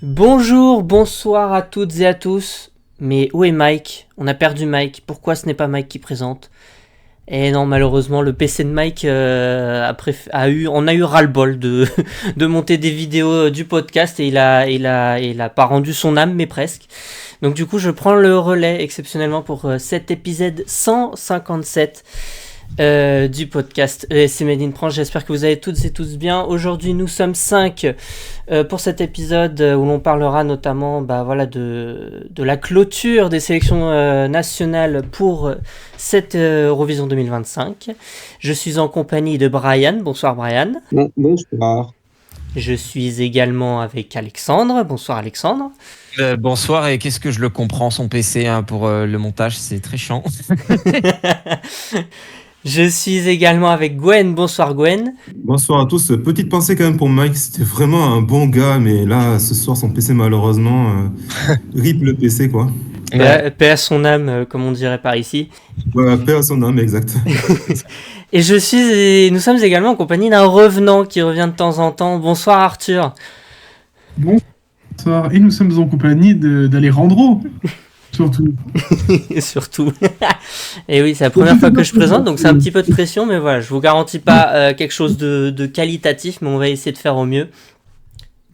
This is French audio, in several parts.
Bonjour, bonsoir à toutes et à tous. Mais où est Mike ? On a perdu Mike. Pourquoi ce n'est pas Mike qui présente ? Et non, malheureusement, le PC de Mike on a eu ras-le-bol de monter des vidéos du podcast et il a pas rendu son âme, mais presque. Donc du coup, je prends le relais exceptionnellement pour cet épisode 157 du podcast ESC Made in France. J'espère que vous allez toutes et tous bien. Aujourd'hui, nous sommes 5 pour cet épisode où l'on parlera notamment de la clôture des sélections nationales pour cette Eurovision 2025. Je suis en compagnie de Brian. Bonsoir Brian. Bonsoir. Je suis également avec Alexandre. Bonsoir Alexandre. Bonsoir, et qu'est-ce que je le comprends, son PC pour le montage, c'est très chiant. Je suis également avec Gwen. Bonsoir Gwen. Bonsoir à tous. Petite pensée quand même pour Mike, c'était vraiment un bon gars, mais là, ce soir, son PC malheureusement, rip le PC quoi. Paix à son âme, comme on dirait par ici. Ouais, paix à son âme, exact. Et nous sommes également en compagnie d'un revenant qui revient de temps en temps. Bonsoir Arthur. Bonsoir, et nous sommes en compagnie d'Alejandro. Surtout. Et oui, c'est la première fois que je présente, donc c'est un petit peu de pression, mais voilà, je vous garantis pas quelque chose de qualitatif, mais on va essayer de faire au mieux.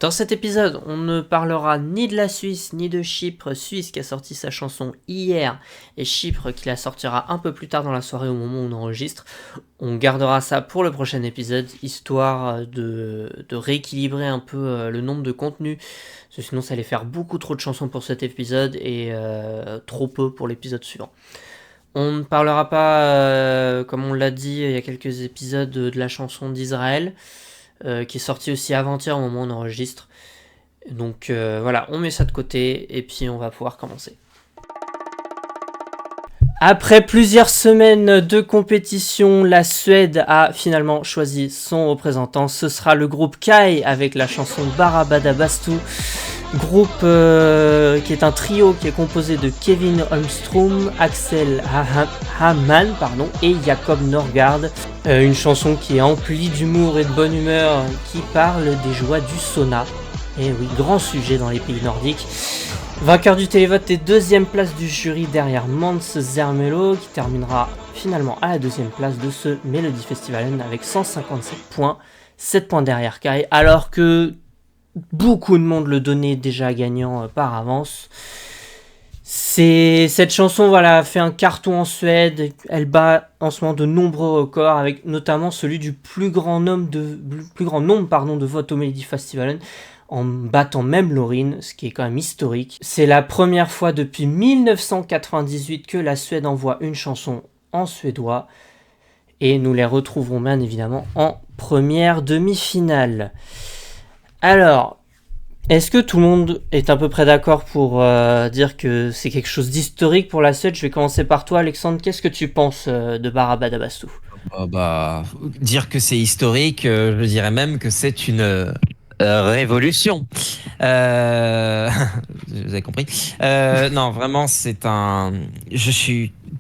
Dans cet épisode, on ne parlera ni de la Suisse, ni de Chypre. Suisse qui a sorti sa chanson hier, et Chypre qui la sortira un peu plus tard dans la soirée au moment où on enregistre. On gardera ça pour le prochain épisode, histoire de rééquilibrer un peu le nombre de contenus. Parce que sinon ça allait faire beaucoup trop de chansons pour cet épisode et trop peu pour l'épisode suivant. On ne parlera pas, comme on l'a dit il y a quelques épisodes, de la chanson d'Israël, qui est sortie aussi avant-hier au moment où on enregistre. Donc voilà, on met ça de côté et puis on va pouvoir commencer. Après plusieurs semaines de compétition, la Suède a finalement choisi son représentant. Ce sera le groupe Kai avec la chanson Barabadabastu. Groupe qui est un trio qui est composé de Kevin Holmström, Axel Hamann et Jacob Norgard. Une chanson qui est emplie d'humour et de bonne humeur, qui parle des joies du sauna. Et oui, grand sujet dans les pays nordiques. Vainqueur du télévote et deuxième place du jury derrière Mans Zermelo, qui terminera finalement à la deuxième place de ce Melody Festivalen avec 157 points, 7 points derrière Kai, alors que beaucoup de monde le donnait déjà gagnant par avance. Cette chanson fait un carton en Suède, elle bat en ce moment de nombreux records, avec notamment celui du plus grand nombre de votes au Melody Festivalen, en battant même Loreen, ce qui est quand même historique. C'est la première fois depuis 1998 que la Suède envoie une chanson en suédois, et nous les retrouverons bien évidemment en première demi-finale. Alors, est-ce que tout le monde est à peu près d'accord pour dire que c'est quelque chose d'historique pour la Suède ? Je vais commencer par toi, Alexandre. Qu'est-ce que tu penses de Barabadabastu ? Dire que c'est historique, je dirais même que c'est une révolution. Vous avez compris ? Non, vraiment, vous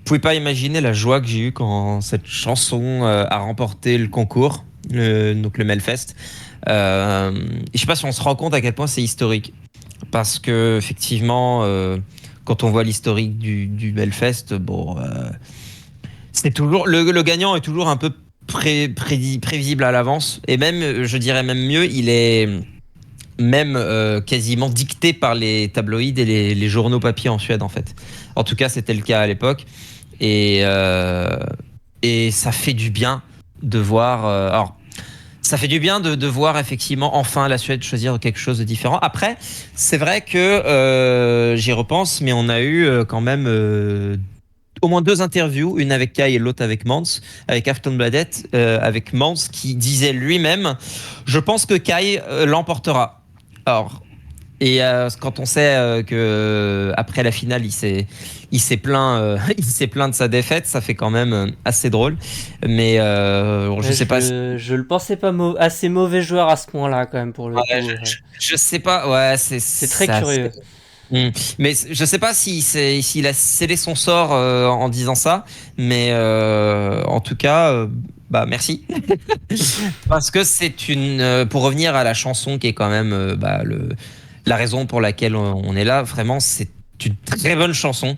pouvais pas imaginer la joie que j'ai eue quand cette chanson a remporté le concours, donc le Melfest. Je sais pas si on se rend compte à quel point c'est historique, parce que effectivement, quand on voit l'historique du Melfest, c'est toujours le gagnant est toujours un peu prévisible à l'avance, et même, je dirais même mieux, il est même quasiment dicté par les tabloïds et les journaux papier en Suède en fait. En tout cas, c'était le cas à l'époque, et ça fait du bien de voir. Ça fait du bien de voir effectivement enfin la Suède choisir quelque chose de différent. Après, c'est vrai que j'y repense, mais on a eu quand même au moins 2 interviews, une avec Kai et l'autre avec Mans, avec Aftonbladet, avec Mans qui disait lui-même « Je pense que Kai l'emportera ». Alors, et quand on sait que après la finale, il s'est plaint de sa défaite, ça fait quand même assez drôle. Mais je sais pas. Je le pensais pas assez mauvais joueur à ce point-là quand même pour le coup. Je sais pas. Ouais, c'est très curieux. Mais je sais pas s'il a scellé son sort en disant ça, mais en tout cas, bah merci. Parce que c'est pour revenir à la chanson qui est quand même la raison pour laquelle on est là, vraiment, c'est une très bonne chanson.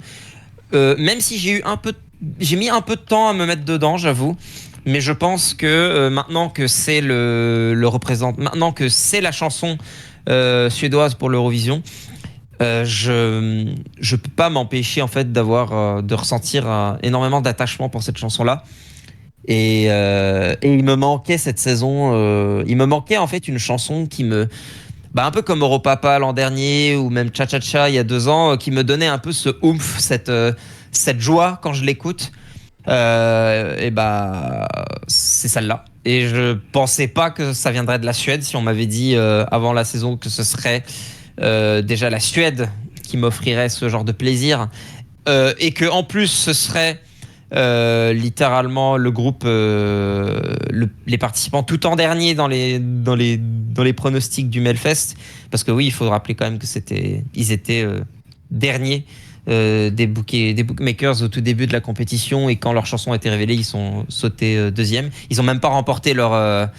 Même si j'ai mis un peu de temps à me mettre dedans, j'avoue. Mais je pense que maintenant que c'est maintenant que c'est la chanson suédoise pour l'Eurovision, je peux pas m'empêcher en fait de ressentir énormément d'attachement pour cette chanson-là. Et il me manquait cette saison. Il me manquait en fait une chanson un peu comme Europapa l'an dernier ou même Cha Cha Cha il y a 2 ans, qui me donnait un peu ce oomph, cette joie quand je l'écoute. C'est celle-là. Et je pensais pas que ça viendrait de la Suède. Si on m'avait dit avant la saison que ce serait déjà la Suède qui m'offrirait ce genre de plaisir, et que en plus ce serait littéralement le groupe, les participants tout en dernier dans les pronostics du Melfest, parce que oui, il faut rappeler quand même que ils étaient derniers des bookmakers au tout début de la compétition, et quand leur chanson a été révélée, ils sont sautés deuxième. Ils ont même pas remporté leur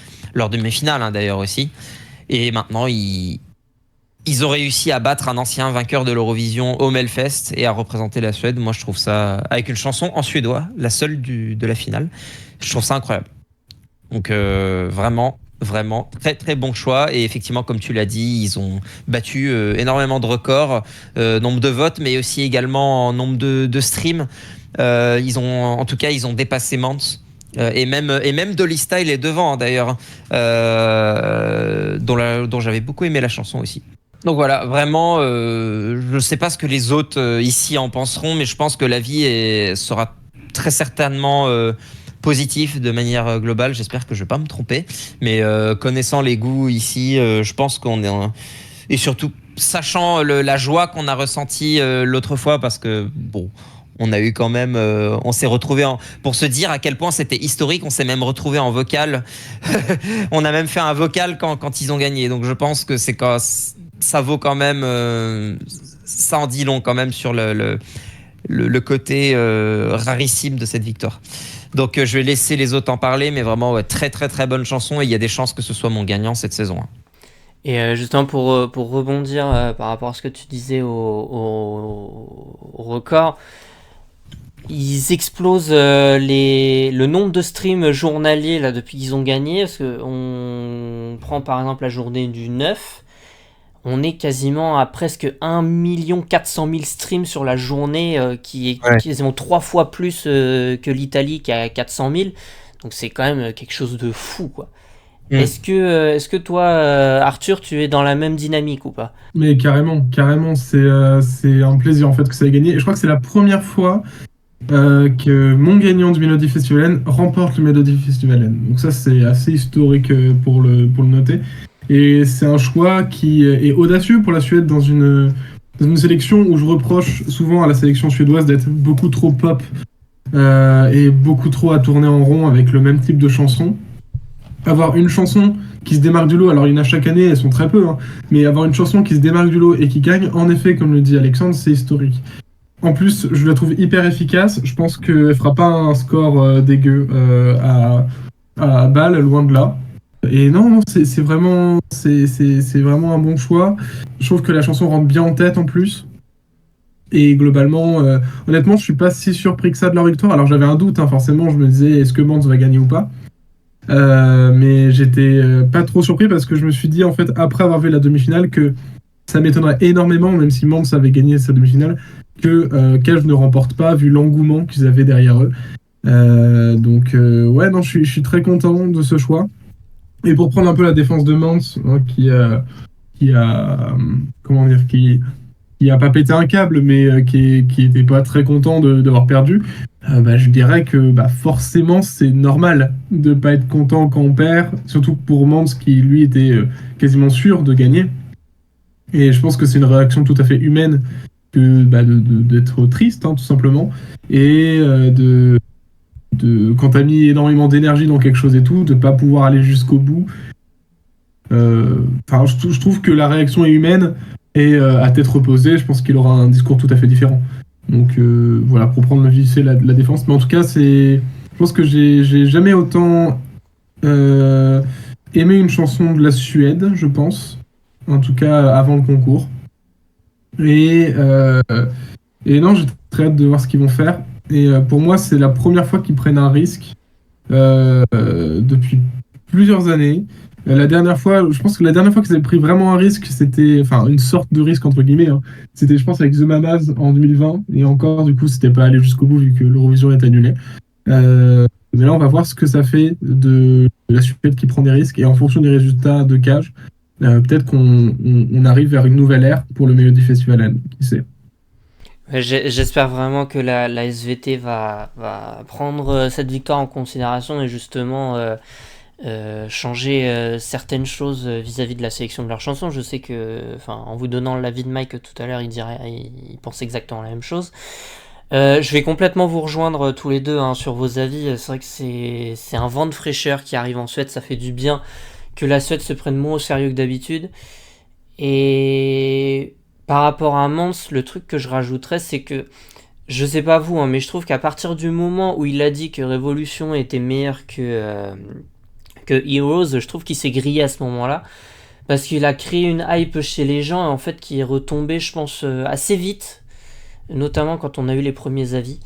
demi-finale d'ailleurs aussi. Et maintenant ils ont réussi à battre un ancien vainqueur de l'Eurovision au Melfest et à représenter la Suède. Moi, je trouve ça, avec une chanson en suédois, la seule de la finale, je trouve ça incroyable. Donc vraiment très très bon choix. Et effectivement, comme tu l'as dit, ils ont battu énormément de records, nombre de votes, mais aussi également en nombre de streams. Ils ont dépassé Mans. Et même Dolly Style est devant d'ailleurs, dont j'avais beaucoup aimé la chanson aussi. Donc voilà, vraiment, je ne sais pas ce que les autres ici en penseront, mais je pense que l'avis sera très certainement positif de manière globale. J'espère que je ne vais pas me tromper, mais connaissant les goûts ici, je pense qu'on est... Et surtout, sachant la joie qu'on a ressentie l'autre fois, parce que, bon... On a eu quand même, on s'est retrouvé pour se dire à quel point c'était historique, on s'est même retrouvé en vocal. On a même fait un vocal quand ils ont gagné. Donc je pense que ça vaut quand même, ça en dit long quand même sur le côté rarissime de cette victoire. Donc je vais laisser les autres en parler, mais vraiment très très très bonne chanson, et il y a des chances que ce soit mon gagnant cette saison. Et justement pour rebondir par rapport à ce que tu disais au record, ils explosent le nombre de streams journaliers là depuis qu'ils ont gagné, parce que on prend par exemple la journée du 9, on est quasiment à presque 1 400 000 streams sur la journée, qui est quasiment 3 fois plus que l'Italie qui a 400 000, donc c'est quand même quelque chose de fou quoi. Est-ce que toi, Arthur, tu es dans la même dynamique ou pas? Mais carrément, c'est un plaisir en fait que ça ait gagné. Et je crois que c'est la première fois que mon gagnant du Melody Festivalen remporte le Melody Festivalen. Donc ça, c'est assez historique pour le noter. Et c'est un choix qui est audacieux pour la Suède dans une sélection où je reproche souvent à la sélection suédoise d'être beaucoup trop pop et beaucoup trop à tourner en rond avec le même type de chanson. Avoir une chanson qui se démarque du lot, alors il y en a chaque année, elles sont très peu, mais avoir une chanson qui se démarque du lot et qui gagne, en effet, comme le dit Alexandre, c'est historique. En plus, je la trouve hyper efficace. Je pense qu'elle fera pas un score dégueu à Bâle, loin de là. Et non, c'est vraiment un bon choix. Je trouve que la chanson rentre bien en tête en plus. Et globalement, honnêtement, je suis pas si surpris que ça de leur victoire. Alors j'avais un doute, forcément, je me disais, est-ce que Mans va gagner ou pas? Mais j'étais pas trop surpris parce que je me suis dit, en fait, après avoir vu la demi-finale, que ça m'étonnerait énormément, même si Mans avait gagné sa demi-finale, que Cage ne remporte pas, vu l'engouement qu'ils avaient derrière eux. Donc, je suis très content de ce choix. Et pour prendre un peu la défense de Mans, qui a pas pété un câble, mais qui était pas très content d'avoir perdu, je dirais que forcément c'est normal de pas être content quand on perd, surtout pour Mans qui lui était quasiment sûr de gagner. Et je pense que c'est une réaction tout à fait humaine que d'être triste, tout simplement, et quand t'as mis énormément d'énergie dans quelque chose et tout, de pas pouvoir aller jusqu'au bout. Je trouve que la réaction est humaine. Et à tête reposée, je pense qu'il aura un discours tout à fait différent. Donc voilà, pour prendre le JC, la défense. Mais en tout cas, je pense que j'ai jamais autant aimé une chanson de la Suède, je pense. En tout cas, avant le concours. Et, euh, et non, j'ai très hâte de voir ce qu'ils vont faire. Et pour moi, c'est la première fois qu'ils prennent un risque depuis plusieurs années. La dernière fois, je pense que la dernière fois qu'ils avaient pris vraiment un risque, c'était, enfin, une sorte de risque entre guillemets, hein. C'était, je pense, avec The Mamas en 2020. Et encore, du coup, c'était pas allé jusqu'au bout vu que l'Eurovision est annulée. Mais là, on va voir ce que ça fait de la Suède qui prend des risques. Et en fonction des résultats de cage, peut-être qu'on arrive vers une nouvelle ère pour le Melody Festival. Qui sait? J'espère vraiment que la SVT va prendre cette victoire en considération et justement changer certaines choses vis-à-vis de la sélection de leurs chansons. Je sais que, enfin, en vous donnant l'avis de Mike tout à l'heure, il pense exactement la même chose. Je vais complètement vous rejoindre tous les deux, hein, sur vos avis. C'est vrai que c'est un vent de fraîcheur qui arrive en Suède. Ça fait du bien que la Suède se prenne moins au sérieux que d'habitude. Et par rapport à Mans, le truc que je rajouterais, c'est que, je sais pas vous, hein, mais je trouve qu'à partir du moment où il a dit que Révolution était meilleur que Heroes, je trouve qu'il s'est grillé à ce moment-là. Parce qu'il a créé une hype chez les gens, en fait, qui est retombée, je pense, assez vite. Notamment quand on a eu les premiers avis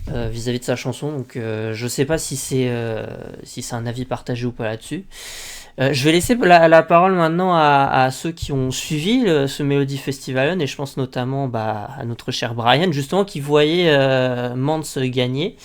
vis-à-vis de sa chanson. Donc je sais pas si c'est un avis partagé ou pas là-dessus. Je vais laisser la parole maintenant à ceux qui ont suivi ce Melody Festival, et je pense notamment à notre cher Brian, justement, qui voyait Mans gagner.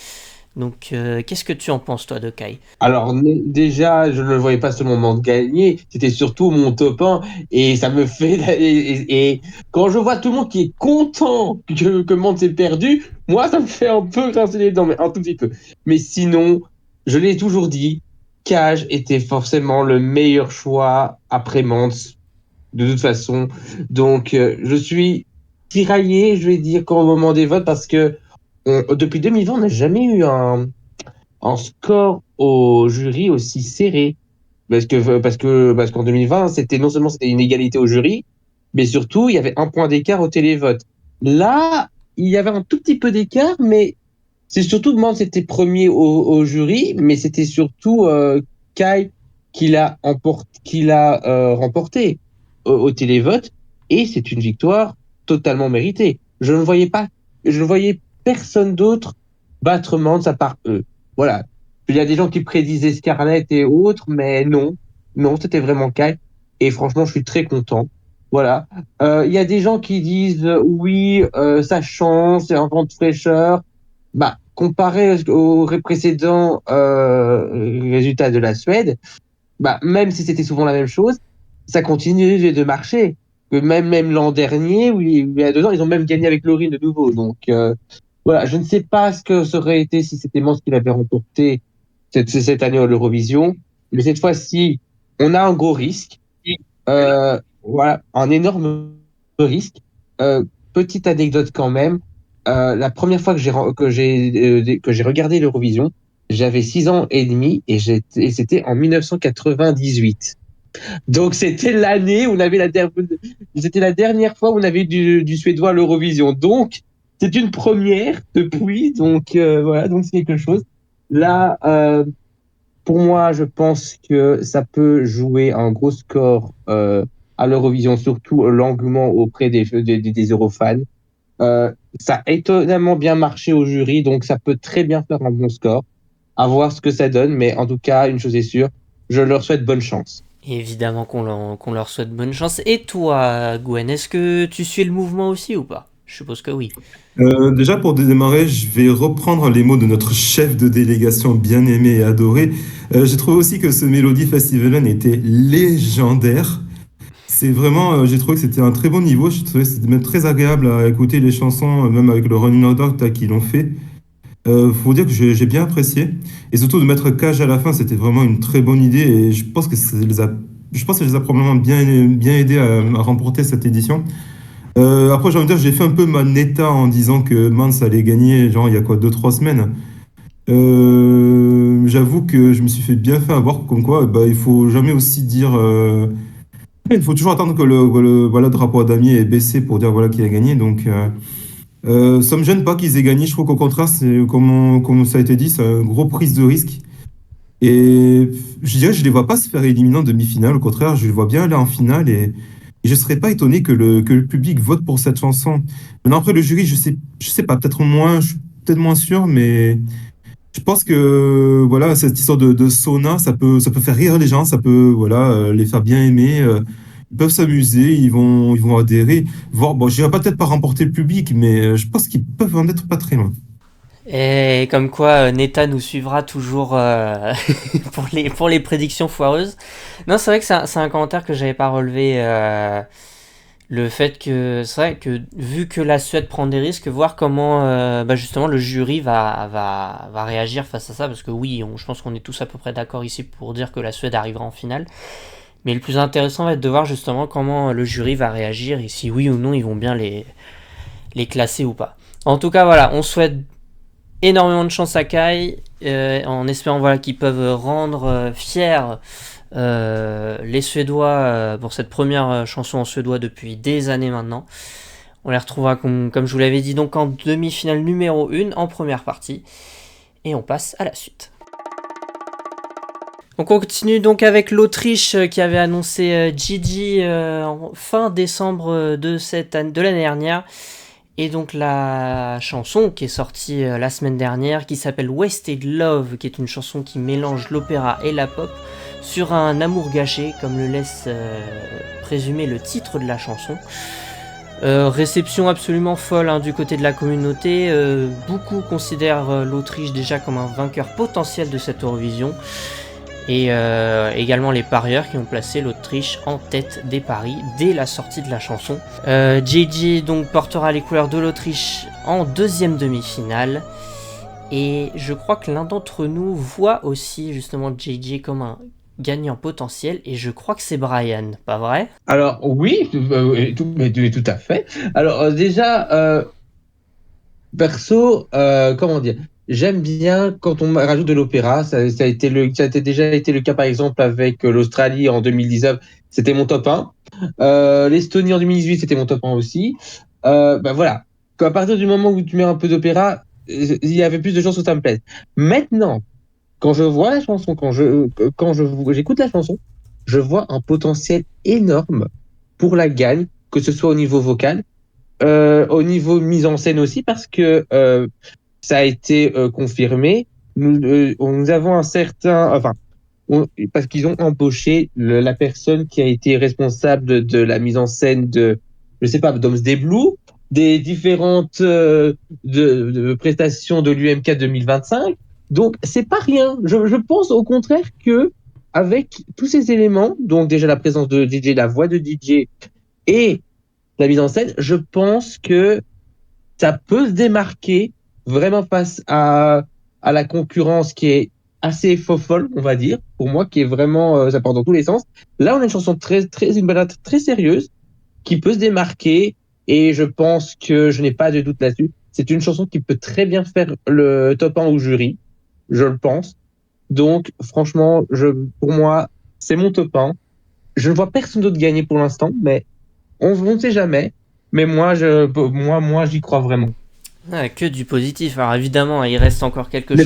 Donc qu'est-ce que tu en penses, toi, de Kai? Alors déjà, je ne le voyais pas seulement gagner, c'était surtout mon top 1 et ça me fait et quand je vois tout le monde qui est content que Mante ait perdu, moi ça me fait un peu grincer les dents, mais un tout petit peu. Mais sinon, je l'ai toujours dit, Cage était forcément le meilleur choix après Mante de toute façon. Donc je suis tiraillé, je vais dire, qu'au moment des votes parce que depuis 2020, on n'a jamais eu un score au jury aussi serré. Parce qu'en 2020, c'était non seulement c'était une égalité au jury, mais surtout, il y avait un point d'écart au télévote. Là, il y avait un tout petit peu d'écart, mais c'est surtout que c'était premier au jury, mais c'était surtout Kai qui l'a remporté au télévote, et c'est une victoire totalement méritée. Je ne voyais personne d'autre battre Mans à part eux. Voilà. Il y a des gens qui prédisaient Scarlett et autres, mais non, c'était vraiment Kai. Et franchement, je suis très content. Voilà. Il y a des gens qui disent oui, ça change, c'est un vent de fraîcheur. Bah, comparé aux précédents résultats de la Suède, bah, même si c'était souvent la même chose, ça continue de marcher. Que même l'an dernier, oui, il y a 2 ans, ils ont même gagné avec Laurine de nouveau. Donc voilà, je ne sais pas ce que ça aurait été si c'était Mans qui l'avait remporté cette année à l'Eurovision, mais cette fois-ci, on a un gros risque. Voilà, un énorme risque. Euh, Petite anecdote quand même. La première fois que j'ai regardé l'Eurovision, j'avais 6 ans et demi et c'était en 1998. Donc c'était l'année où on avait c'était la dernière fois où on avait du suédois à l'Eurovision. Donc c'est une première depuis. Donc voilà, donc c'est quelque chose. Là, pour moi, je pense que ça peut jouer un gros score à l'Eurovision, surtout l'engouement auprès des Eurofans. Ça a étonnamment bien marché au jury, donc ça peut très bien faire un bon score. À voir ce que ça donne, mais en tout cas, une chose est sûre, je leur souhaite bonne chance. Et évidemment qu'on leur souhaite bonne chance. Et toi, Gwen, est-ce que tu suis le mouvement aussi ou pas? Je suppose que oui. Déjà, pour démarrer, je vais reprendre les mots de notre chef de délégation bien aimé et adoré. J'ai trouvé aussi que ce Melody Festival était légendaire. C'est vraiment, j'ai trouvé que c'était un très bon niveau. Je trouvais que c'était même très agréable à écouter les chansons, même avec le Running Order qu'ils l'ont fait. Faut dire que j'ai bien apprécié. Et surtout de mettre Cage à la fin, c'était vraiment une très bonne idée. Et je pense que je pense que ça les a probablement bien aidés à remporter cette édition. Après, j'ai envie de dire, j'ai fait un peu ma neta en disant que Mans allait gagner, genre il y a quoi, 2-3 semaines. J'avoue que je me suis fait bien fait avoir, comme quoi, il faut jamais aussi dire Il faut toujours attendre que le drapeau à damier ait baissé pour dire voilà qui a gagné. Donc, ça me gêne pas qu'ils aient gagné. Je trouve qu'au contraire, comme ça a été dit, c'est une grosse prise de risque. Et je dirais, je les vois pas se faire éliminer en demi-finale. Au contraire, je les vois bien aller en finale et je serais pas étonné que le public vote pour cette chanson. Maintenant, après, le jury, je sais pas, je suis peut-être moins sûr, mais je pense que, voilà, cette histoire de sauna, ça peut faire rire les gens, ça peut, voilà, les faire bien aimer. Ils peuvent s'amuser, ils vont adhérer. Voir, bon, je dirais pas peut-être pas remporter le public, mais je pense qu'ils peuvent en être pas très loin. Et comme quoi, Neta nous suivra toujours pour les prédictions foireuses. Non, c'est vrai que c'est un commentaire que j'avais pas relevé. Le fait que, c'est vrai que vu que la Suède prend des risques, voir comment justement le jury va réagir face à ça. Parce que oui, je pense qu'on est tous à peu près d'accord ici pour dire que la Suède arrivera en finale. Mais le plus intéressant va être de voir justement comment le jury va réagir et si oui ou non ils vont bien les classer ou pas. En tout cas, voilà, on souhaite énormément de chance à Kai, en espérant voilà, qu'ils peuvent rendre fiers les Suédois pour cette première chanson en suédois depuis des années maintenant. On les retrouvera, comme je vous l'avais dit, donc en demi-finale numéro 1 en première partie. Et on passe à la suite. On continue donc avec l'Autriche qui avait annoncé Gigi en fin décembre de l'année dernière. Et donc la chanson qui est sortie la semaine dernière, qui s'appelle Wasted Love, qui est une chanson qui mélange l'opéra et la pop sur un amour gâché, comme le laisse présumer le titre de la chanson. Réception absolument folle du côté de la communauté. Beaucoup considèrent l'Autriche déjà comme un vainqueur potentiel de cette Eurovision. Et également les parieurs qui ont placé l'Autriche en tête des paris dès la sortie de la chanson. Gigi donc portera les couleurs de l'Autriche en deuxième demi-finale. Et je crois que l'un d'entre nous voit aussi justement Gigi comme un gagnant potentiel. Et je crois que c'est Brian, pas vrai ? Alors oui, tout à fait. Alors déjà, perso, comment dire, j'aime bien quand on rajoute de l'opéra. Ça a déjà été le cas par exemple avec l'Australie en 2019, c'était mon top 1. L'Estonie en 2018, c'était mon top 1 aussi. Voilà, à partir du moment où tu mets un peu d'opéra, il y avait plus de chances que ça me plaise. Maintenant, quand je vois la chanson, j'écoute la chanson, je vois un potentiel énorme pour la gagne, que ce soit au niveau vocal, au niveau mise en scène aussi, parce que ça a été confirmé. Nous avons un certain, enfin, parce qu'ils ont embauché la personne qui a été responsable de la mise en scène de, je sais pas, Domesday Blue, des différentes de prestations de l'UMK 2025. Donc c'est pas rien. Je pense au contraire que avec tous ces éléments, donc déjà la présence de DJ, la voix de DJ et la mise en scène, je pense que ça peut se démarquer vraiment face à la concurrence qui est assez folle, on va dire, pour moi, qui est vraiment, ça part dans tous les sens. Là, on a une chanson une balade très sérieuse qui peut se démarquer et je pense que je n'ai pas de doute là-dessus. C'est une chanson qui peut très bien faire le top 1 au jury, je le pense. Donc, franchement, pour moi, c'est mon top 1. Je ne vois personne d'autre gagner pour l'instant, mais on ne sait jamais. Mais moi, j'y crois vraiment. Que du positif. Alors évidemment, il reste encore quelques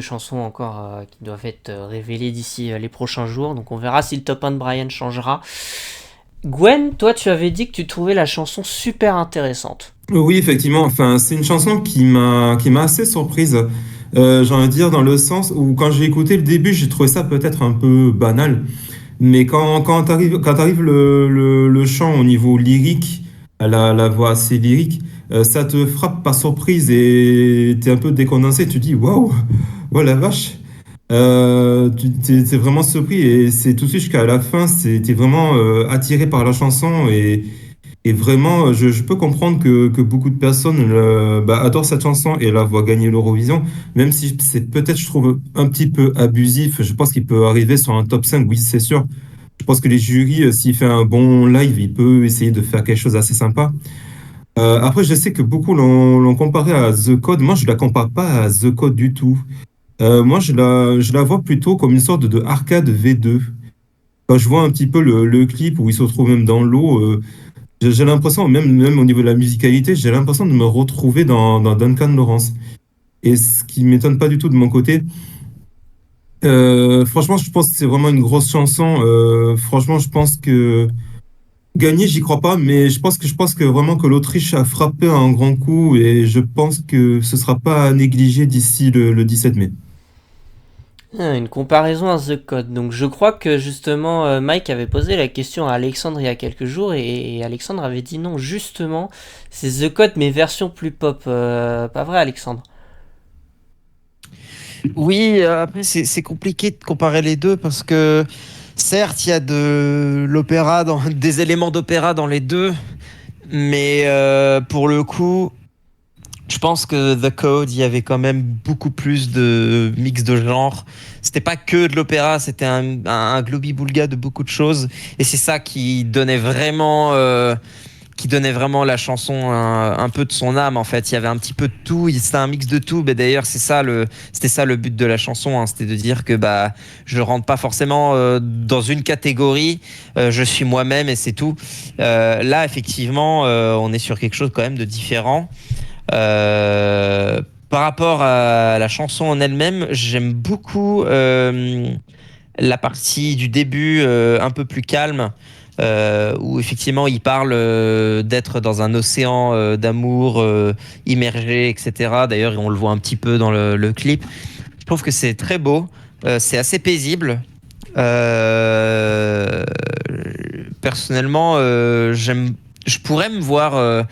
chansons encore qui doivent être révélées d'ici les prochains jours. Donc on verra si le top 1 de Brian changera. Gwen, toi tu avais dit que tu trouvais la chanson super intéressante. Oui, effectivement. Enfin, c'est une chanson qui m'a assez surprise. J'ai envie de dire dans le sens où quand j'ai écouté le début, j'ai trouvé ça peut-être un peu banal. Mais quand arrive le chant au niveau lyrique, la voix assez lyrique, ça te frappe par surprise et t'es un peu décondensé. Tu dis waouh, oh la vache. T'es vraiment surpris et c'est tout de suite jusqu'à la fin, t'es vraiment attiré par la chanson et vraiment, je peux comprendre que beaucoup de personnes adorent cette chanson et la voient gagner l'Eurovision, même si c'est peut-être, je trouve, un petit peu abusif. Je pense qu'il peut arriver sur un top 5, oui, c'est sûr. Je pense que les jurys, s'il fait un bon live, il peut essayer de faire quelque chose d'assez sympa. Après, je sais que beaucoup l'ont comparé à The Code. Moi, je la compare pas à The Code du tout. Moi, je la vois plutôt comme une sorte de arcade V2. quand je vois un petit peu le clip où il se retrouve même dans l'eau, j'ai l'impression, même au niveau de la musicalité, j'ai l'impression de me retrouver dans Duncan Lawrence. Et ce qui m'étonne pas du tout de mon côté, franchement, je pense que c'est vraiment une grosse chanson. Franchement, je pense que gagner, j'y crois pas, mais je pense que vraiment que l'Autriche a frappé un grand coup et je pense que ce sera pas à négliger d'ici le 17 mai. Une comparaison à The Code. Donc je crois que justement Mike avait posé la question à Alexandre il y a quelques jours et Alexandre avait dit non, justement, c'est The Code mais version plus pop. Pas vrai Alexandre? Oui, après c'est compliqué de comparer les deux parce que certes il y a de l'opéra des éléments d'opéra dans les deux, mais pour le coup, je pense que The Code, il y avait quand même beaucoup plus de mix de genres. C'était pas que de l'opéra, c'était un globi-boulga de beaucoup de choses, et c'est ça qui donnait vraiment la chanson un peu de son âme en fait. Il y avait un petit peu de tout, c'était un mix de tout. Mais d'ailleurs c'était ça le but de la chanson, hein. C'était de dire que bah je rentre pas forcément dans une catégorie, je suis moi-même et c'est tout. Là effectivement, on est sur quelque chose quand même de différent. Par rapport à la chanson en elle-même, j'aime beaucoup la partie du début un peu plus calme, où effectivement il parle d'être dans un océan d'amour immergé, etc. D'ailleurs, on le voit un petit peu dans le clip. Je trouve que c'est très beau, c'est assez paisible. Euh, Personnellement, je pourrais me voir.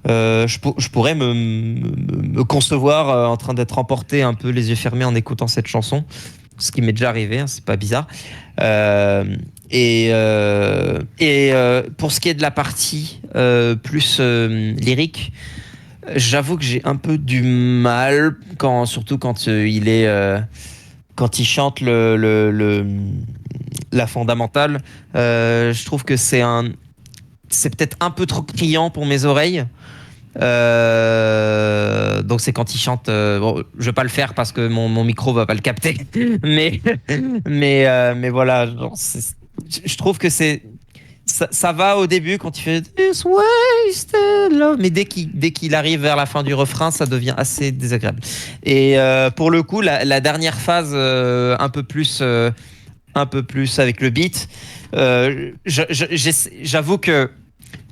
Je pourrais me concevoir en train d'être emporté un peu les yeux fermés en écoutant cette chanson, ce qui m'est déjà arrivé, hein, c'est pas bizarre. Euh, pour ce qui est de la partie plus lyrique, j'avoue que j'ai un peu du mal, surtout quand quand il chante la fondamentale. Je trouve que c'est peut-être un peu trop criant pour mes oreilles. Donc c'est quand il chante. Bon, je vais pas le faire parce que mon micro va pas le capter. Mais mais voilà. Je trouve que ça va au début quand il fait This wasted love, mais dès qu'il arrive vers la fin du refrain, ça devient assez désagréable. Et pour le coup, la dernière phase un peu plus avec le beat, j'avoue que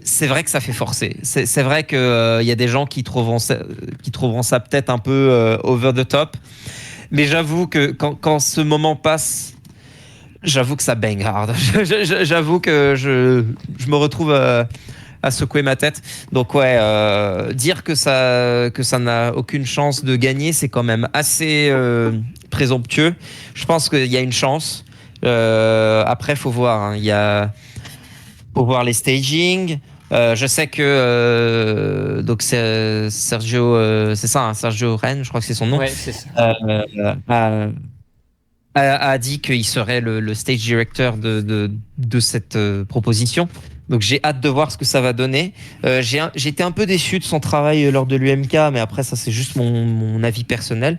c'est vrai que ça fait forcer. C'est vrai qu'il y a des gens qui trouveront ça peut-être un peu over the top. Mais j'avoue que quand ce moment passe, j'avoue que ça bang hard. J'avoue que je me retrouve à secouer ma tête. Donc ouais, dire que ça n'a aucune chance de gagner, c'est quand même assez présomptueux. Je pense qu'il y a une chance. Après, faut voir, hein. Faut voir les stagings. Je sais que donc c'est Sergio, c'est ça, hein, Sergio Rennes, je crois que c'est son nom, Ouais, c'est ça. a, a dit qu'il serait le stage director de cette proposition. Donc j'ai hâte de voir ce que ça va donner. J'ai été un peu déçu de son travail lors de l'UMK, mais après ça c'est juste mon avis personnel.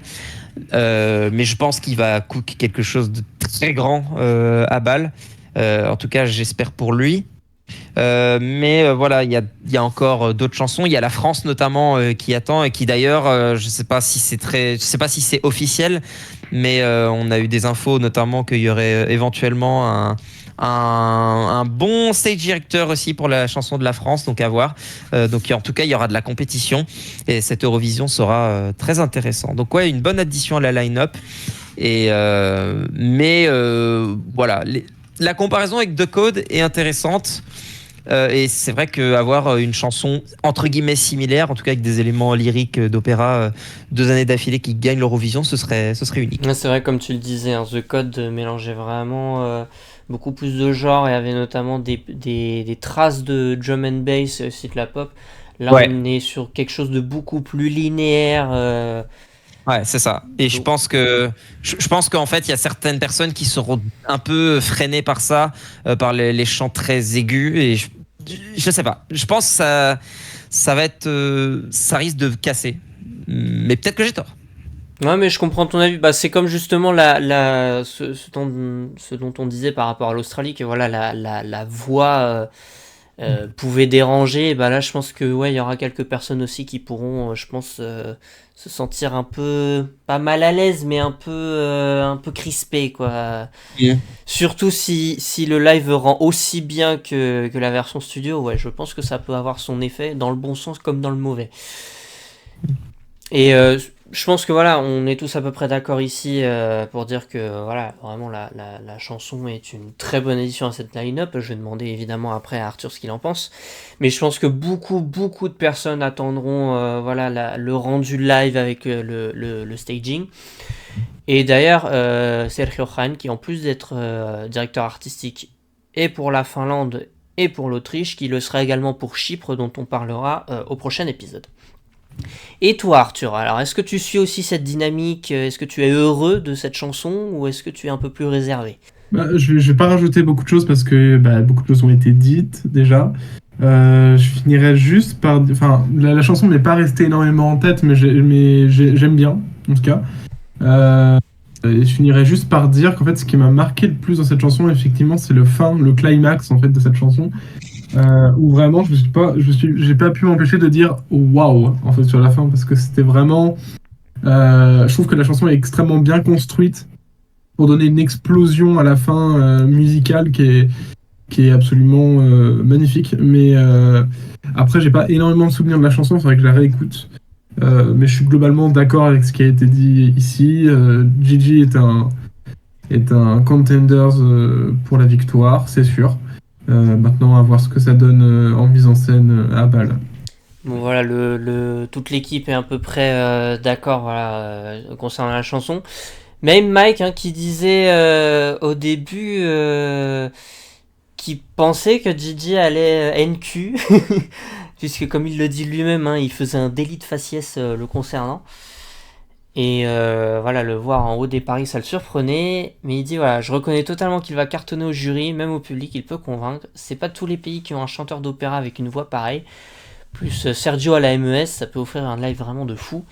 Mais je pense qu'il va cook quelque chose de très grand à Bâle. En tout cas, j'espère pour lui. Mais voilà, il y a encore d'autres chansons. Il y a la France notamment qui attend et qui d'ailleurs, je sais pas si je sais pas si c'est officiel, mais on a eu des infos notamment qu'il y aurait éventuellement un bon stage directeur aussi pour la chanson de la France, donc à voir. Donc en tout cas, il y aura de la compétition et cette Eurovision sera très intéressant. Donc ouais, une bonne addition à la line-up. Et mais voilà, la comparaison avec The Code est intéressante. Et c'est vrai qu'avoir une chanson entre guillemets similaire, en tout cas avec des éléments lyriques d'opéra, 2 années d'affilée qui gagnent l'Eurovision, ce serait unique. Ouais, c'est vrai, comme tu le disais, hein, The Code mélangeait vraiment beaucoup plus de genres et avait notamment des traces de drum and bass et aussi de la pop. Là, Ouais. on est sur quelque chose de beaucoup plus linéaire. Ouais, c'est ça. Et je pense qu'en fait, il y a certaines personnes qui seront un peu freinées par ça, par les chants très aigus. Et je sais pas. Je pense que ça va être, ça risque de casser. Mais peut-être que j'ai tort. Ouais, mais je comprends ton avis. Bah, c'est comme justement ce dont on disait par rapport à l'Australie, que voilà, la voix pouvait déranger. Et bah là, je pense que ouais, il y aura quelques personnes aussi qui pourront, je pense, se sentir un peu, pas mal à l'aise, mais un peu crispé, quoi. Yeah. Surtout si le live rend aussi bien que la version studio, ouais, je pense que ça peut avoir son effet dans le bon sens comme dans le mauvais. Et je pense que voilà, on est tous à peu près d'accord ici pour dire que voilà, vraiment la chanson est une très bonne addition à cette line-up. Je vais demander évidemment après à Arthur ce qu'il en pense. Mais je pense que beaucoup de personnes attendront voilà, le rendu live avec le staging. Et d'ailleurs, Sergio Khan, qui en plus d'être directeur artistique et pour la Finlande et pour l'Autriche, qui le sera également pour Chypre, dont on parlera au prochain épisode. Et toi Arthur, alors est-ce que tu suis aussi cette dynamique, est-ce que tu es heureux de cette chanson ou est-ce que tu es un peu plus réservé? Je vais pas rajouter beaucoup de choses parce que beaucoup de choses ont été dites déjà. Je finirai juste par... Enfin, la chanson m'est pas restée énormément en tête, mais j'aime bien, en tout cas. Et je finirai juste par dire qu'en fait, ce qui m'a marqué le plus dans cette chanson, effectivement, c'est le climax en fait de cette chanson. Où vraiment j'ai pas pu m'empêcher de dire waouh en fait sur la fin parce que c'était vraiment je trouve que la chanson est extrêmement bien construite pour donner une explosion à la fin musicale qui est absolument magnifique, mais après j'ai pas énormément de souvenirs de la chanson, il faudrait que je la réécoute, mais je suis globalement d'accord avec ce qui a été dit ici. Gigi est un contender pour la victoire, c'est sûr. Maintenant, à voir ce que ça donne en mise en scène à Bâle. Bon voilà, toute l'équipe est à peu près d'accord voilà, concernant la chanson. Même Mike qui disait au début qu'il pensait que Gigi allait NQ, puisque comme il le dit lui-même, il faisait un délit de faciès le concernant. Et voilà, le voir en haut des paris, ça le surprenait. Mais il dit voilà, je reconnais totalement qu'il va cartonner au jury, même au public, il peut convaincre. C'est pas tous les pays qui ont un chanteur d'opéra avec une voix pareille. Plus Sergio à la MES, ça peut offrir un live vraiment de fou.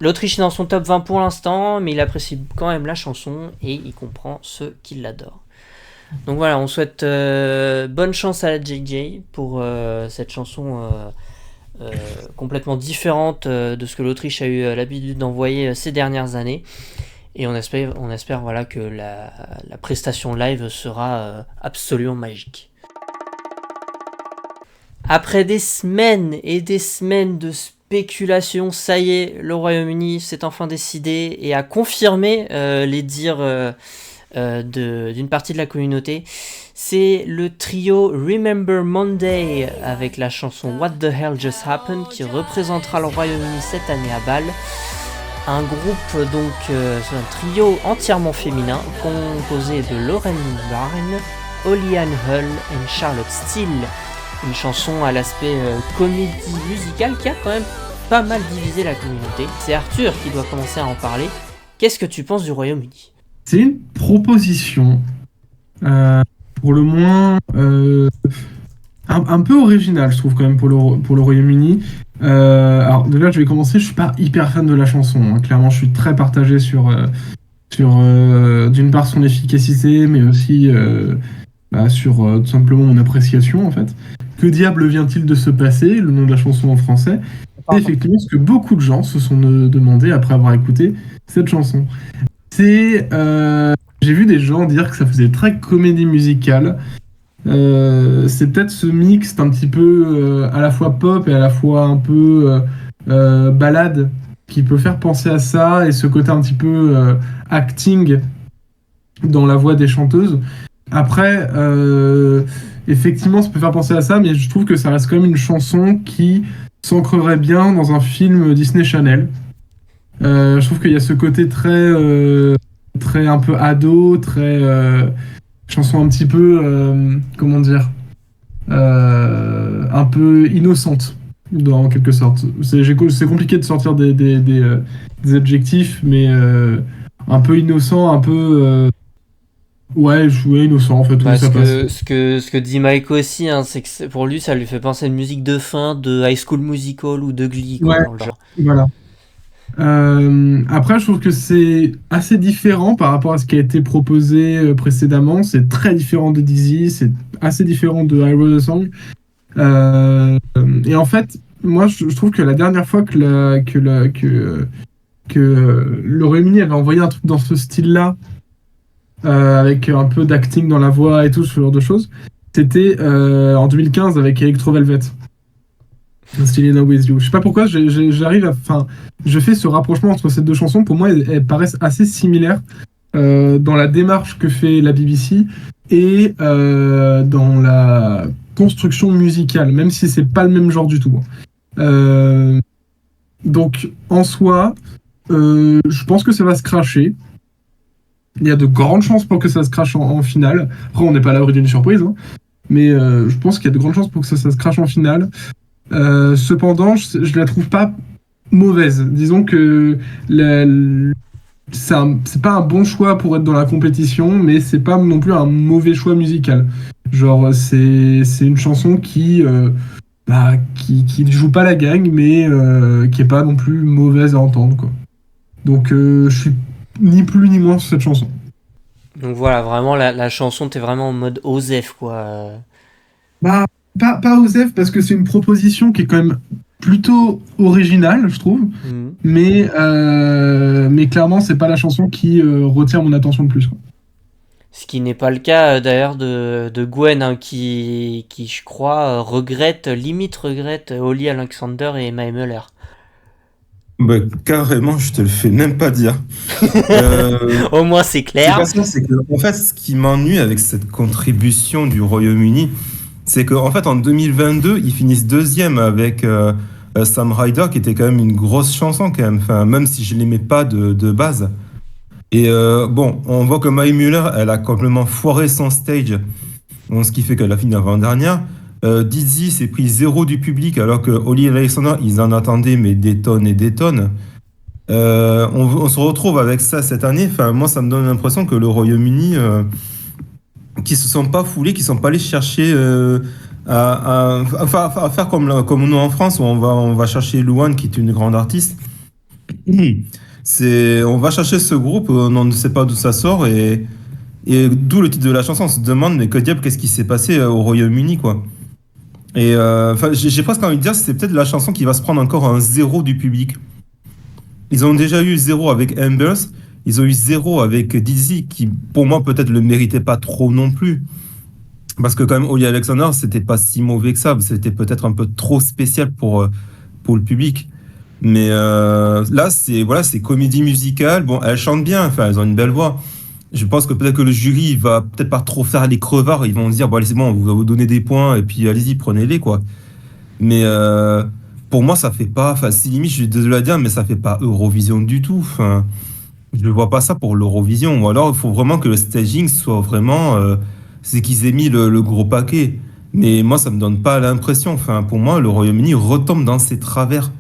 L'Autriche est dans son top 20 pour l'instant, mais il apprécie quand même la chanson et il comprend ceux qui l'adorent. Donc voilà, on souhaite bonne chance à la JJ pour cette chanson complètement différente de ce que l'Autriche a eu l'habitude d'envoyer ces dernières années. Et on espère voilà, que la prestation live sera absolument magique. Après des semaines et des semaines de spéculation, ça y est, le Royaume-Uni s'est enfin décidé et a confirmé les dires d'une partie de la communauté. C'est le trio Remember Monday avec la chanson What the Hell Just Happened qui représentera le Royaume-Uni cette année à Bâle. Un groupe donc, c'est un trio entièrement féminin composé de Lauren Barnes, Oliane Hull et Charlotte Steele. Une chanson à l'aspect comédie musicale qui a quand même pas mal divisé la communauté. C'est Arthur qui doit commencer à en parler. Qu'est-ce que tu penses du Royaume-Uni ? C'est une proposition, pour le moins, un peu originale, je trouve, quand même, pour le Royaume-Uni. Alors, de là, je vais commencer. Je suis pas hyper fan de la chanson. Clairement, je suis très partagé sur d'une part, son efficacité, mais aussi sur tout simplement mon appréciation, en fait. Que diable vient-il de se passer, le nom de la chanson en français? C'est effectivement ce que beaucoup de gens se sont demandé après avoir écouté cette chanson. J'ai vu des gens dire que ça faisait très comédie musicale. C'est peut-être ce mix un petit peu à la fois pop et à la fois un peu ballade qui peut faire penser à ça, et ce côté un petit peu acting dans la voix des chanteuses. Après, effectivement, ça peut faire penser à ça, mais je trouve que ça reste quand même une chanson qui s'ancrerait bien dans un film Disney Channel. Je trouve qu'il y a ce côté très un peu ado, très chanson un petit peu, comment dire, un peu innocente, en quelque sorte. C'est compliqué de sortir des adjectifs, mais un peu innocent, un peu... Ouais, innocent en fait. Ce que dit Mike aussi, c'est que pour lui, ça lui fait penser à une musique de fin de High School Musical ou de Glee. Ouais, dans le genre. Voilà. Après, je trouve que c'est assez différent par rapport à ce qui a été proposé précédemment. C'est très différent de Dizzy, c'est assez différent de I Wrote a Song. Et en fait, moi, je trouve que la dernière fois que le Royaume-Uni avait envoyé un truc dans ce style-là, avec un peu d'acting dans la voix et tout, ce genre de choses, c'était en 2015 avec Electro Velvet. Still in Love with You. Je sais pas pourquoi j'arrive à. Enfin, je fais ce rapprochement entre ces deux chansons. Pour moi, elles paraissent assez similaires dans la démarche que fait la BBC et dans la construction musicale, même si c'est pas le même genre du tout. Donc, en soi, je pense que ça va se cracher. Il y a de grandes chances pour que ça se crache en finale. Après, on n'est pas à l'abri d'une surprise, hein. Mais je pense qu'il y a de grandes chances pour que ça se crache en finale. Cependant, je la trouve pas mauvaise. Disons que c'est pas un bon choix pour être dans la compétition, mais c'est pas non plus un mauvais choix musical. Genre, c'est une chanson qui ne joue pas la gagne, mais qui est pas non plus mauvaise à entendre, quoi. Donc, je suis ni plus ni moins sur cette chanson. Donc voilà, vraiment, la chanson, t'es vraiment en mode Osef, quoi. Bah, pas Osef, parce que c'est une proposition qui est quand même plutôt originale, je trouve. Mhm. Mais clairement, c'est pas la chanson qui retient mon attention le plus, quoi. Ce qui n'est pas le cas d'ailleurs de Gwen, hein, qui je crois limite regrette Holly Alexander et Mae Muller. Bah, carrément, je te le fais même pas dire. Au moins c'est C'est clair. pas ça, c'est que, en fait, ce qui m'ennuie avec cette contribution du Royaume-Uni, c'est qu'en fait, en 2022, ils finissent deuxième avec Sam Ryder, qui était quand même une grosse chanson, quand même. Enfin, même si je l'aimais pas de base. Et bon, on voit que Mae Muller, elle a complètement foiré son stage, bon, ce qui fait qu'elle a fini avant-dernière. Dizzy s'est pris 0 du public, alors que Holly et Alexander, ils en attendaient, mais des tonnes et des tonnes. On se retrouve avec ça cette année. Enfin, moi, ça me donne l'impression que le Royaume-Uni, qui se sont pas foulés, qui sont pas allés chercher à faire comme nous en France, où on va chercher Louane, qui est une grande artiste. On va chercher ce groupe, on ne sait pas d'où ça sort, et d'où le titre de la chanson. On se demande, mais que diable, qu'est-ce qui s'est passé au Royaume-Uni, quoi. Et j'ai presque envie de dire, c'est peut-être la chanson qui va se prendre encore un 0 du public. Ils ont déjà eu 0 avec Ambers, ils ont eu 0 avec Dizzy, qui pour moi peut-être le méritait pas trop non plus. Parce que quand même, Holly Alexander, c'était pas si mauvais que ça, c'était peut-être un peu trop spécial pour le public. Mais là, c'est comédie musicale. Bon, elles chantent bien, enfin, elles ont une belle voix. Je pense que peut-être que le jury il va peut-être pas trop faire les crevards. Ils vont se dire, bon, allez, c'est bon, on va vous donner des points, et puis allez-y, prenez-les, quoi. Mais pour moi, ça fait pas. Enfin, si limite, je suis désolé à dire, mais ça fait pas Eurovision du tout. Enfin, je ne vois pas ça pour l'Eurovision. Ou alors, il faut vraiment que le staging soit vraiment. C'est qu'ils aient mis le gros paquet. Mais moi, ça me donne pas l'impression. Enfin, pour moi, le Royaume-Uni retombe dans ses travers.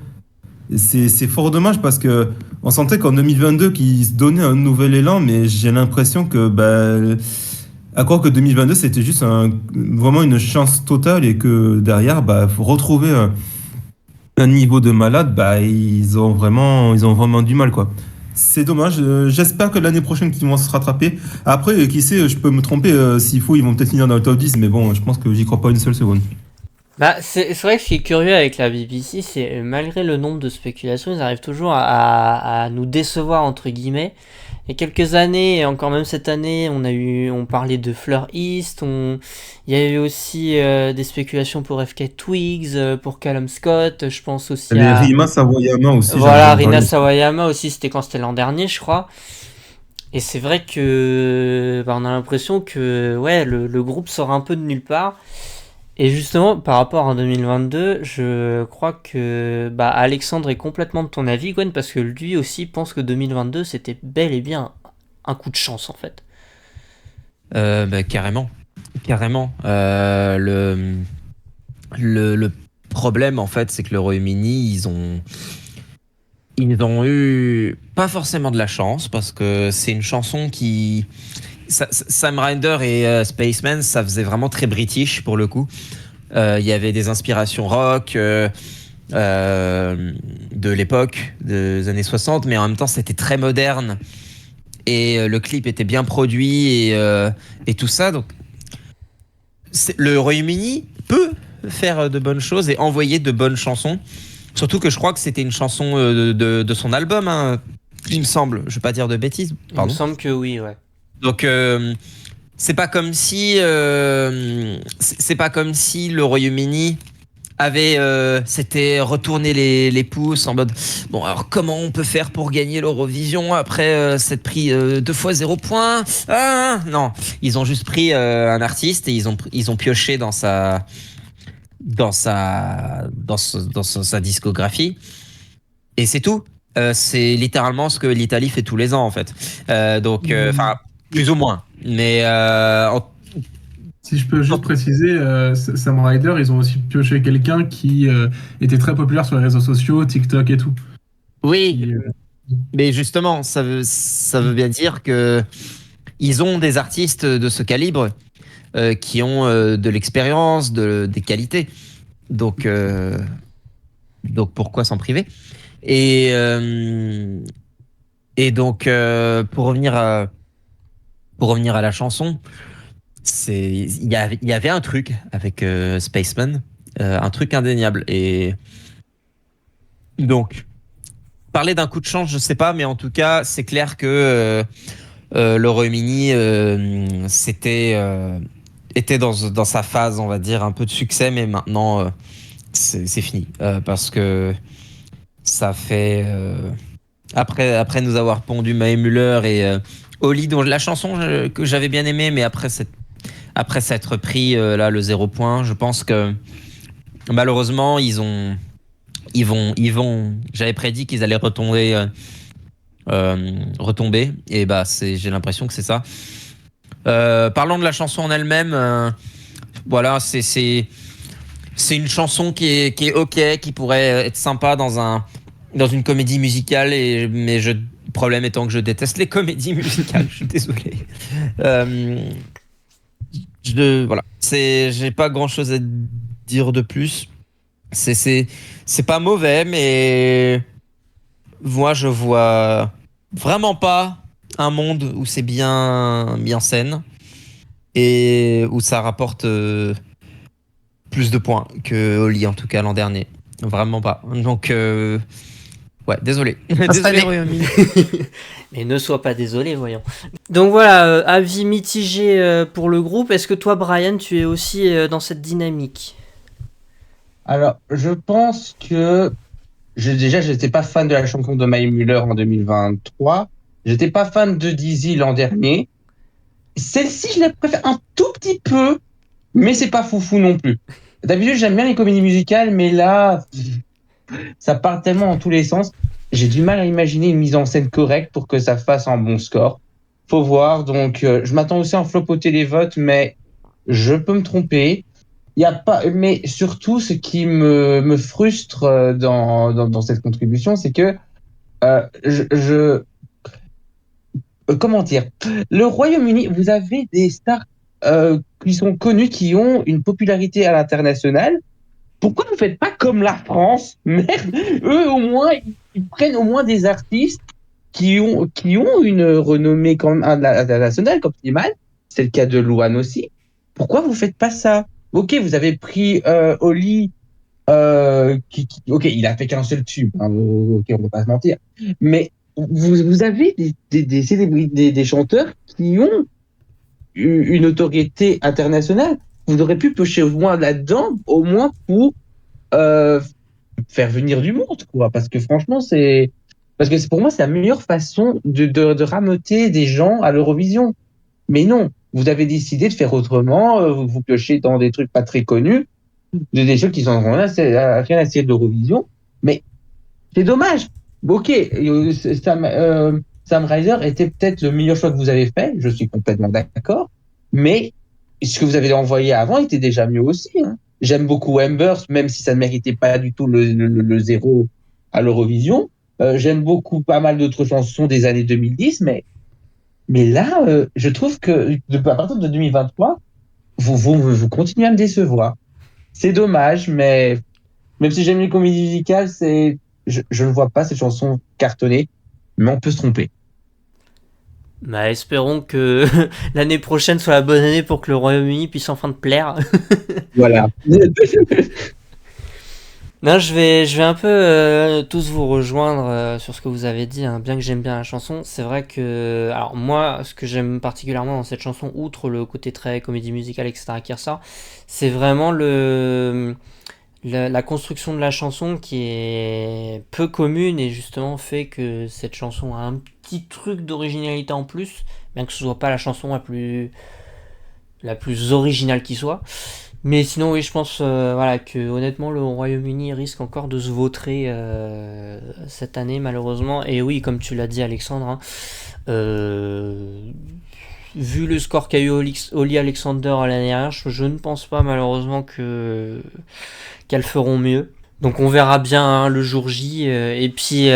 C'est fort dommage parce que on sentait qu'en 2022 qu'ils se donnaient un nouvel élan, mais j'ai l'impression que à croire que 2022 c'était juste vraiment une chance totale et que derrière faut retrouver un niveau de malade, ils ont vraiment du mal, quoi. C'est dommage. J'espère que l'année prochaine qu'ils vont se rattraper. Après, qui sait, je peux me tromper. S'il faut, ils vont peut-être finir dans le top 10, mais bon, je pense que j'y crois pas une seule seconde. Bah, c'est vrai que ce qui est curieux avec la BBC, c'est malgré le nombre de spéculations, ils arrivent toujours à nous décevoir entre guillemets. Il y a quelques années, et encore même cette année, on parlait de Fleur East, il y a eu aussi des spéculations pour FK Twigs, pour Callum Scott, je pense aussi Mais à... Rima Sawayama aussi. Voilà, j'en ai Rina parlé. Sawayama aussi, quand c'était l'an dernier, je crois. Et c'est vrai que on a l'impression que ouais, le groupe sort un peu de nulle part. Et justement, par rapport à 2022, je crois que Alexandre est complètement de ton avis, Gwen, parce que lui aussi pense que 2022, c'était bel et bien un coup de chance, en fait. Carrément. Carrément. Le problème, en fait, c'est que le Royaume-Uni, ils ont eu pas forcément de la chance, parce que c'est une chanson qui... Sam Ryder et Spaceman, ça faisait vraiment très british pour le coup. Il y avait des inspirations rock. de l'époque, des années 60, mais en même temps c'était très moderne et le clip était bien produit et tout ça. Donc le Royaume-Uni peut faire de bonnes choses et envoyer de bonnes chansons. Surtout que je crois que c'était une chanson de son album, hein, il me semble. Je vais pas dire de bêtises. Il me Pardon. semble que oui, ouais. Donc c'est pas comme si c'est pas comme si le Royaume-Uni avait s'était retourné les pouces en mode bon alors comment on peut faire pour gagner l'Eurovision après s'être pris 2 fois 0 points. Non, ils ont juste pris un artiste et ils ont pioché dans sa discographie et c'est tout. C'est littéralement ce que l'Italie fait tous les ans en fait. Donc enfin plus ou moins. Mais Si je peux juste préciser, Sam Ryder, ils ont aussi pioché quelqu'un qui était très populaire sur les réseaux sociaux, TikTok et tout. oui, Qui, mais justement, ça veut bien dire que ils ont des artistes de ce calibre qui ont de l'expérience, des qualités. Donc pourquoi s'en priver? Et donc pour revenir à la chanson, il y avait un truc avec Spaceman, un truc indéniable. Et donc parler d'un coup de chance, je sais pas, mais en tout cas, c'est clair que le Royaume-Uni était dans sa phase, on va dire, un peu de succès, mais maintenant c'est fini parce que ça fait après nous avoir pondu Mae Muller et Oli, dont la chanson que j'avais bien aimée, mais après s'être pris là le 0 point, je pense que malheureusement ils vont. J'avais prédit qu'ils allaient retomber et bah j'ai l'impression que c'est ça. Parlons de la chanson en elle-même. Voilà, c'est une chanson qui est ok, qui pourrait être sympa dans une comédie musicale mais le problème étant que je déteste les comédies musicales. Je suis désolé. Voilà, j'ai pas grand chose à dire de plus. C'est pas mauvais, mais moi je vois vraiment pas un monde où c'est bien mis en scène et où ça rapporte plus de points que Oli en tout cas l'an dernier. Vraiment pas. Donc ouais, désolé. Désolé Royaume-Uni. Mais ne sois pas désolé, voyons. Donc voilà, avis mitigé pour le groupe. Est-ce que toi, Brian, tu es aussi dans cette dynamique? Alors, je pense que déjà, je n'étais pas fan de la chanson de Mae Muller en 2023. J'étais pas fan de Dizzy l'an dernier. Celle-ci, je la préfère un tout petit peu, mais c'est pas foufou non plus. D'habitude, j'aime bien les comédies musicales, mais là, ça part tellement dans tous les sens. J'ai du mal à imaginer une mise en scène correcte pour que ça fasse un bon score. Faut voir. Donc, je m'attends aussi à un flop au télévote, mais je peux me tromper. Il y a pas, mais surtout, ce qui me frustre dans cette contribution, c'est que comment dire, le Royaume-Uni, vous avez des stars qui sont connues, qui ont une popularité à l'international. Pourquoi vous faites pas comme la France? Merde, eux au moins ils prennent au moins des artistes qui ont une renommée quand même internationale comme Slimane. C'est le cas de Louane aussi. Pourquoi vous faites pas ça? Ok, vous avez pris Oli, ok, il a fait qu'un seul tube, hein, ok, on va pas se mentir. Mais vous avez des célébrités, des chanteurs qui ont une notoriété internationale. Vous aurez pu piocher au moins là-dedans, au moins pour euh, faire venir du monde, quoi. Parce que pour moi, c'est la meilleure façon de rameuter des gens à l'Eurovision. Mais non, vous avez décidé de faire autrement, vous piochez dans des trucs pas très connus, des choses qui sont rien à cirer de l'Eurovision. Mais c'est dommage. Ok, Sam Ryder était peut-être le meilleur choix que vous avez fait, je suis complètement d'accord, mais ce que vous avez envoyé avant était déjà mieux aussi, hein. J'aime beaucoup Embers, même si ça ne méritait pas du tout le zéro à l'Eurovision. J'aime beaucoup pas mal d'autres chansons des années 2010, mais là, je trouve que à partir de 2023, vous continuez à me décevoir. C'est dommage, mais Même si j'aime les comédies musicales, je ne vois pas cette chanson cartonner, mais on peut se tromper. Bah, espérons que l'année prochaine soit la bonne année pour que le Royaume-Uni puisse enfin te plaire. Voilà. Non, je vais un peu tous vous rejoindre sur ce que vous avez dit, hein. Bien que j'aime bien la chanson, c'est vrai que... Alors moi, ce que j'aime particulièrement dans cette chanson, outre le côté très comédie musicale, etc. qui ressort, c'est vraiment la construction de la chanson qui est peu commune et justement fait que cette chanson a un petit truc d'originalité en plus, bien que ce soit pas la chanson la plus originale qui soit. Mais sinon, oui, je pense voilà, que honnêtement, le Royaume-Uni risque encore de se vautrer cette année, malheureusement. Et oui, comme tu l'as dit, Alexandre, hein, vu le score qu'a eu Holly Alexander l'année dernière, je ne pense pas malheureusement qu'elles feront mieux. Donc on verra bien hein, le jour J. Et puis,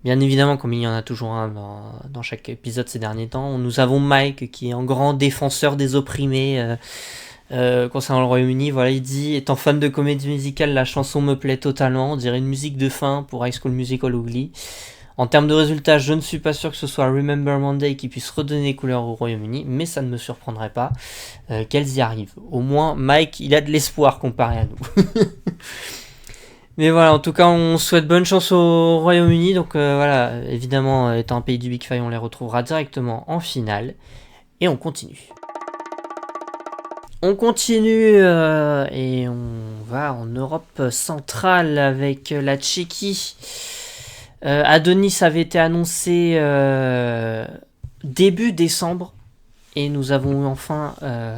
bien évidemment, comme il y en a toujours un dans chaque épisode ces derniers temps, nous avons Mike qui est un grand défenseur des opprimés. Concernant le Royaume-Uni, voilà, il dit: étant fan de comédie musicale, la chanson me plaît totalement, on dirait une musique de fin pour High School Musical ou Glee. En termes de résultats, je ne suis pas sûr que ce soit Remember Monday qui puisse redonner les couleurs au Royaume-Uni, mais ça ne me surprendrait pas qu'elles y arrivent. Au moins, Mike, il a de l'espoir comparé à nous. Mais voilà, en tout cas, on souhaite bonne chance au Royaume-Uni. Donc voilà, évidemment, étant un pays du Big Five, on les retrouvera directement en finale. Et on continue. On continue et on va en Europe centrale avec la Tchéquie. Adonis avait été annoncé début décembre et nous avons eu enfin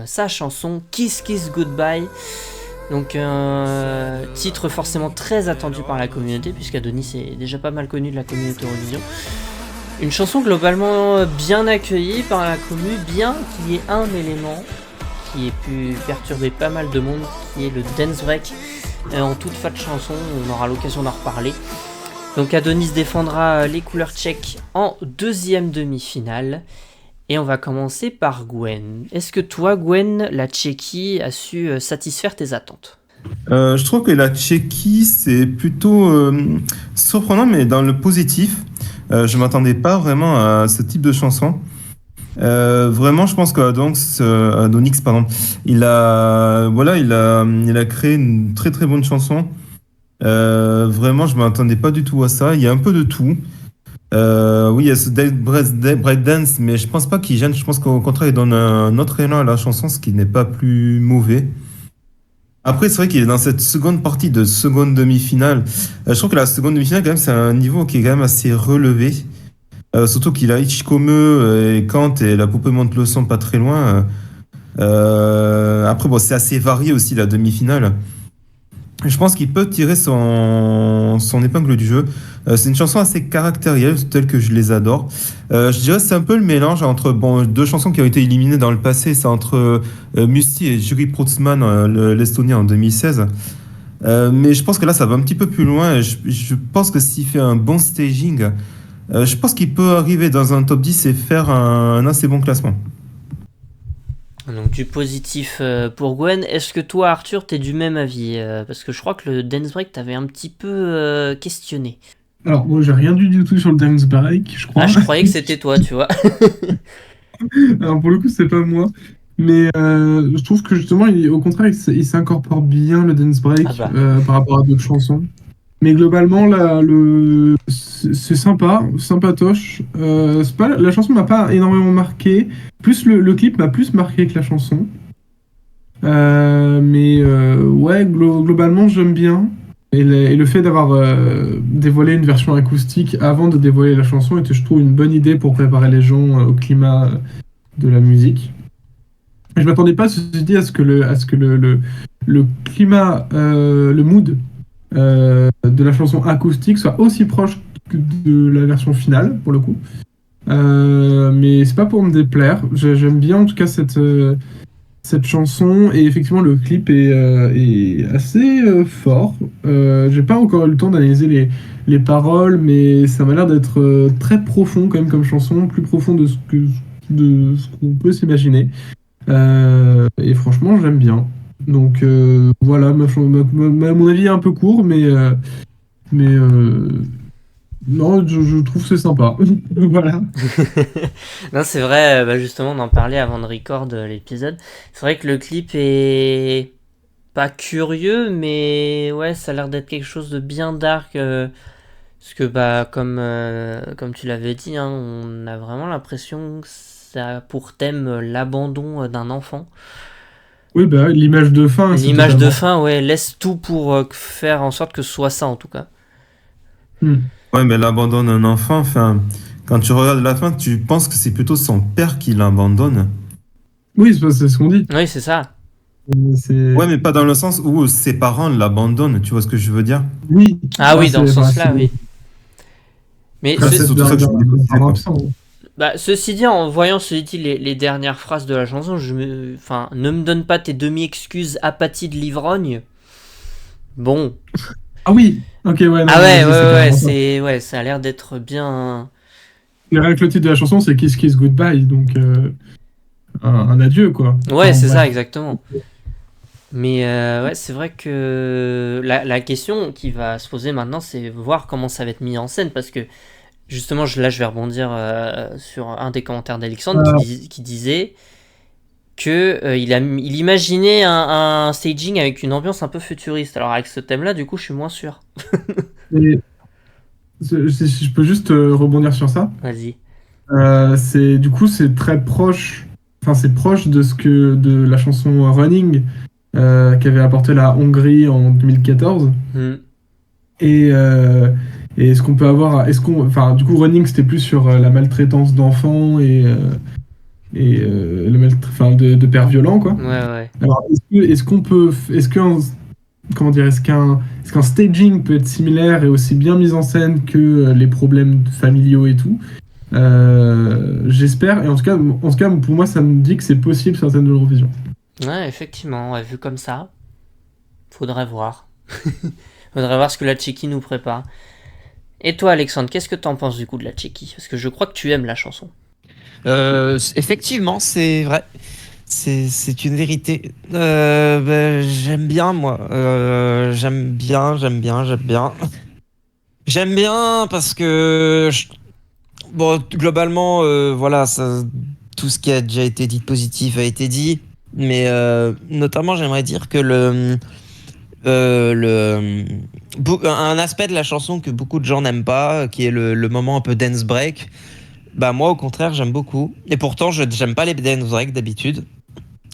sa chanson Kiss Kiss Goodbye. Donc titre forcément très attendu par la communauté puisqu'Adonis est déjà pas mal connu de la communauté Eurovision. Une chanson globalement bien accueillie par la commu, bien qu'il y ait un élément qui ait pu perturber pas mal de monde, qui est le dance break en toute fin de chanson. On aura l'occasion d'en reparler. Donc Adonis défendra les couleurs tchèques en deuxième demi-finale. Et on va commencer par Gwen. Est-ce que toi, Gwen, la Tchéquie a su satisfaire tes attentes ? Je trouve que la Tchéquie, c'est plutôt surprenant, mais dans le positif. Je ne m'attendais pas vraiment à ce type de chanson. Vraiment, je pense qu'Adonix, il a créé une très très bonne chanson. Vraiment, je ne m'attendais pas du tout à ça. Il y a un peu de tout. Oui, il y a ce breakdance, mais je pense pas qu'il gêne. Je pense qu'au contraire, il donne un autre élan à la chanson, ce qui n'est pas plus mauvais. Après, c'est vrai qu'il est dans cette seconde partie de seconde demi-finale. Je trouve que la seconde demi-finale, quand même, c'est un niveau qui est quand même assez relevé. Surtout qu'il a Ichikome et Kant et la poupée monte le son pas très loin. Après, bon, c'est assez varié aussi la demi-finale. Je pense qu'il peut tirer son épingle du jeu. C'est une chanson assez caractérielle, telle que je les adore. Je dirais que c'est un peu le mélange entre deux chansons qui ont été éliminées dans le passé. C'est entre Musti et Juri Prutsman, l'Estonien, en 2016. Mais je pense que là, ça va un petit peu plus loin. Je pense que s'il fait un bon staging, je pense qu'il peut arriver dans un top 10 et faire un assez bon classement. Donc du positif pour Gwen. Est-ce que toi, Arthur, t'es du même avis parce que je crois que le dance break t'avait un petit peu questionné. Alors, moi, j'ai rien dit du tout sur le dance break, je crois. Ah, je croyais que c'était toi, tu vois. Alors, pour le coup, c'est pas moi. Mais je trouve que justement, au contraire, il s'incorpore bien le dance break par rapport à d'autres chansons. Mais globalement, là, c'est sympa, sympatoche. La chanson m'a pas énormément marqué. Plus le clip m'a plus marqué que la chanson. Mais ouais, globalement, j'aime bien. Et le fait d'avoir dévoilé une version acoustique avant de dévoiler la chanson était, je trouve, une bonne idée pour préparer les gens au climat de la musique. Je m'attendais pas, ceci dit, à ce que le climat, le mood de la chanson acoustique soit aussi proche que de la version finale, pour le coup. Mais c'est pas pour me déplaire. J'aime bien, en tout cas, cette chanson. Et effectivement, le clip est assez fort. J'ai pas encore eu le temps d'analyser les paroles, mais ça m'a l'air d'être très profond, quand même, comme chanson. Plus profond de ce qu'on peut s'imaginer. Et franchement, j'aime bien. Donc voilà, mon avis est un peu court, mais non, je trouve que c'est sympa. Voilà. Non, c'est vrai, justement, on en parlait avant de record l'épisode. C'est vrai que le clip est pas curieux, mais ouais, ça a l'air d'être quelque chose de bien dark. Parce que, comme tu l'avais dit, hein, on a vraiment l'impression que ça a pour thème l'abandon d'un enfant. Oui, bah, l'image de fin, c'est L'image de totalement... fin, ouais, laisse tout pour faire en sorte que ce soit ça, en tout cas. Ouais, mais l'abandon d'un enfant, enfin, quand tu regardes la fin, tu penses que c'est plutôt son père qui l'abandonne. Oui, c'est ce qu'on dit. Oui, c'est ça. C'est... Ouais, mais pas dans le sens où ses parents l'abandonnent, tu vois ce que je veux dire? Oui. Ah oui, dans ce c'est- enfin, sens-là, c'est- oui. Mais Après, c'est surtout ça que je voulais poser, d'un quoi. absent. ceci dit, en voyant les dernières phrases de la chanson, enfin, ne me donne pas tes demi-excuses, apathie de l'ivrogne. Bon. Ah oui, ok, ouais. Non, Ah ouais, c'est carrément ça. ça a l'air d'être bien. Et rien que le titre de la chanson, c'est Kiss Kiss Goodbye, donc un adieu, quoi. Ouais, Enfin, c'est ça, bref. exactement. Mais ouais, c'est vrai que la question qui va se poser maintenant, c'est voir comment ça va être mis en scène, parce que justement, là, je vais rebondir sur un des commentaires d'Alexandre qui disait que il imaginait un staging avec une ambiance un peu futuriste. Alors avec ce thème-là, du coup, je suis moins sûr. Et si je peux juste rebondir sur ça. Vas-y. Du coup, c'est très proche, enfin, c'est proche de la chanson Running qu'avait apporté la Hongrie en 2014. Et, euh, et est-ce qu'on peut avoir, enfin, du coup, Running, c'était plus sur la maltraitance d'enfants enfin, de pères violents, quoi. Ouais. Alors, comment dire, est-ce qu'un staging peut être similaire et aussi bien mis en scène que les problèmes familiaux et tout? J'espère, et en tout cas, pour moi, ça me dit que c'est possible sur la scène de l'Eurovision. Ouais, effectivement, ouais, vu comme ça, faudrait voir. Faudrait voir ce que la Tchéquie nous prépare. Et toi, Alexandre, qu'est-ce que t'en penses du coup de la Tchéquie? Parce que je crois que tu aimes la chanson. Effectivement, c'est vrai. C'est une vérité. J'aime bien, moi. J'aime bien. J'aime bien parce que, bon, globalement, voilà, tout ce qui a déjà été dit de positif a été dit. Mais notamment, j'aimerais dire que un aspect de la chanson que beaucoup de gens n'aiment pas, qui est le moment un peu dance break, bah moi, au contraire, j'aime beaucoup. Et pourtant, j'aime pas les dance break d'habitude.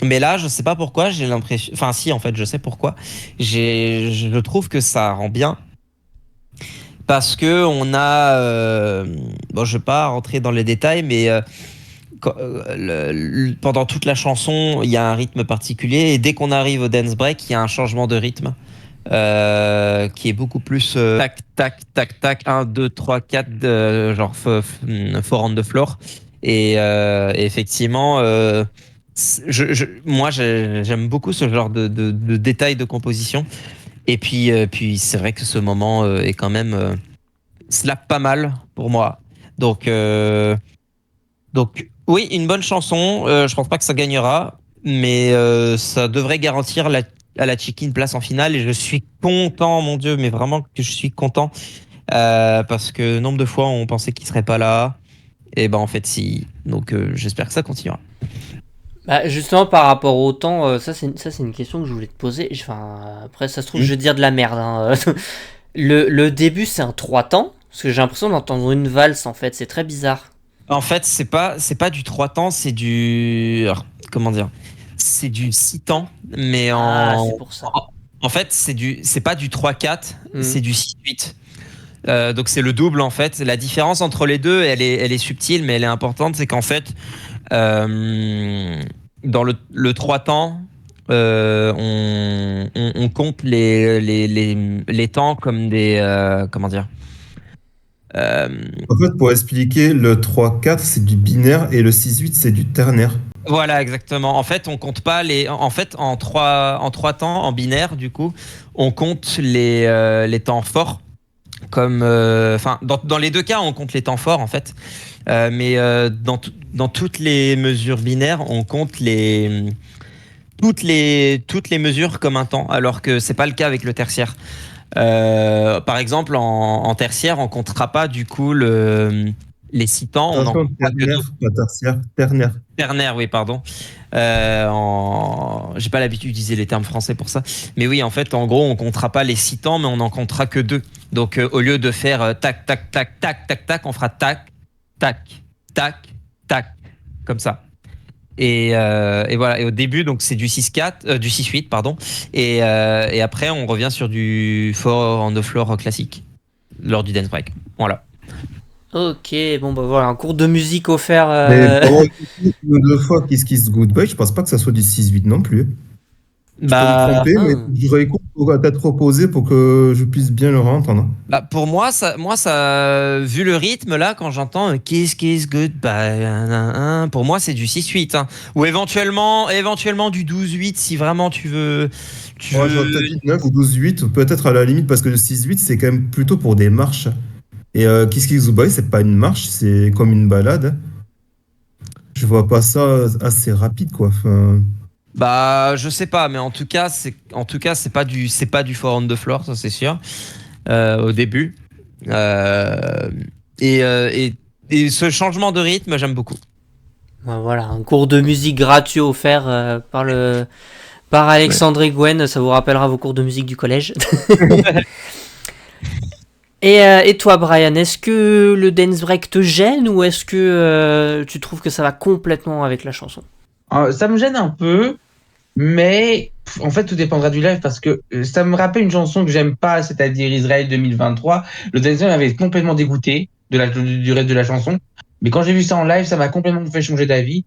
Mais là, je sais pas pourquoi, j'ai l'impression. Enfin, si, en fait, je sais pourquoi. Je trouve que ça rend bien. Parce que on a. Bon, je vais pas rentrer dans les détails, mais pendant toute la chanson, il y a un rythme particulier. Et dès qu'on arrive au dance break, il y a un changement de rythme. Qui est beaucoup plus tac, tac, tac, tac, 1, 2, 3, 4, genre four on the floor. Et effectivement, moi, j'aime beaucoup ce genre de détails de composition. Et puis c'est vrai que ce moment est quand même slap pas mal pour moi. Donc, oui, une bonne chanson. Je pense pas que ça gagnera, mais ça devrait garantir à la Tchéquie une place en finale. Et je suis content, mon Dieu, mais vraiment que je suis content parce que nombre de fois on pensait qu'il serait pas là. Et ben en fait si. Donc j'espère que ça continuera. Bah, justement, par rapport au temps, ça c'est une question que je voulais te poser. Enfin, après, ça se trouve, je vais te dire de la merde. Hein. Le début, c'est un 3 temps. Parce que j'ai l'impression d'entendre une valse, en fait. C'est très bizarre. En fait, c'est pas du 3 temps, c'est du alors, comment dire? C'est du 6 temps, mais Ah, c'est pour ça. en fait, c'est pas du 3-4, Hmm. c'est du 6-8. Donc c'est le double en fait. La différence entre les deux, elle est subtile, mais elle est importante. C'est qu'en fait, dans le 3 temps, on compte les temps comme des comment dire. Euh, En fait, pour expliquer, le 3-4, c'est du binaire et le 6-8, c'est du ternaire. Voilà, exactement. En fait, on compte pas les. En fait, en trois temps, en binaire, du coup, on compte les temps forts. Comme, enfin, dans les deux cas, on compte les temps forts, en fait. Mais dans toutes les mesures binaires, on compte toutes les mesures comme un temps, alors que c'est pas le cas avec le tertiaire. Par exemple, en tertiaire, on comptera pas du coup les 6 temps, on en Attention, comptera que ternaire, pas tertiaire, ternaire. ternaire, oui, pardon. J'ai pas l'habitude d'utiliser les termes français pour ça. Mais oui, en fait, en gros, on comptera pas les 6 temps, mais on en comptera que 2. Donc, au lieu de faire tac, tac, tac, tac, tac, tac, on fera tac, tac, tac, tac, comme ça. Et voilà. Et au début, donc, c'est du 6-4, du 6-8, pardon. Et après, on revient sur du four on the floor classique lors du dance break. Voilà. Ok, bon bah voilà, un cours de musique offert. Mais pour avoir écouté une ou deux fois Kiss Kiss Goodbye, je pense pas que ça soit du 6-8 non plus. Je peux me tromper, mais non. je réécoute à tête reposée pour que je puisse bien le entendre. Pour moi, vu le rythme là, quand j'entends Kiss Kiss Goodbye, pour moi c'est du 6-8, hein. Ou éventuellement du 12-8 si vraiment tu veux. Ouais, j'aurais peut-être dit 9 ou 12-8, ou peut-être à la limite, parce que le 6-8, c'est quand même plutôt pour des marches. Et Kiss Kiss Goodbye, c'est pas une marche, c'est comme une balade. Je vois pas ça assez rapide, quoi. Enfin, Je sais pas, mais en tout cas c'est pas du four on the floor, ça c'est sûr. Au début. Euh, et ce changement de rythme, j'aime beaucoup. Ouais, voilà, un cours de musique gratuit offert par Alexandre et Gwen, ça vous rappellera vos cours de musique du collège. Et toi, Brian, est-ce que le dance break te gêne ou est-ce que tu trouves que ça va complètement avec la chanson? Ça me gêne un peu, mais en fait, tout dépendra du live parce que ça me rappelle une chanson que j'aime pas, c'est-à-dire Israël 2023. Le dancehall m'avait complètement dégoûté du reste de la chanson. Mais quand j'ai vu ça en live, ça m'a complètement fait changer d'avis.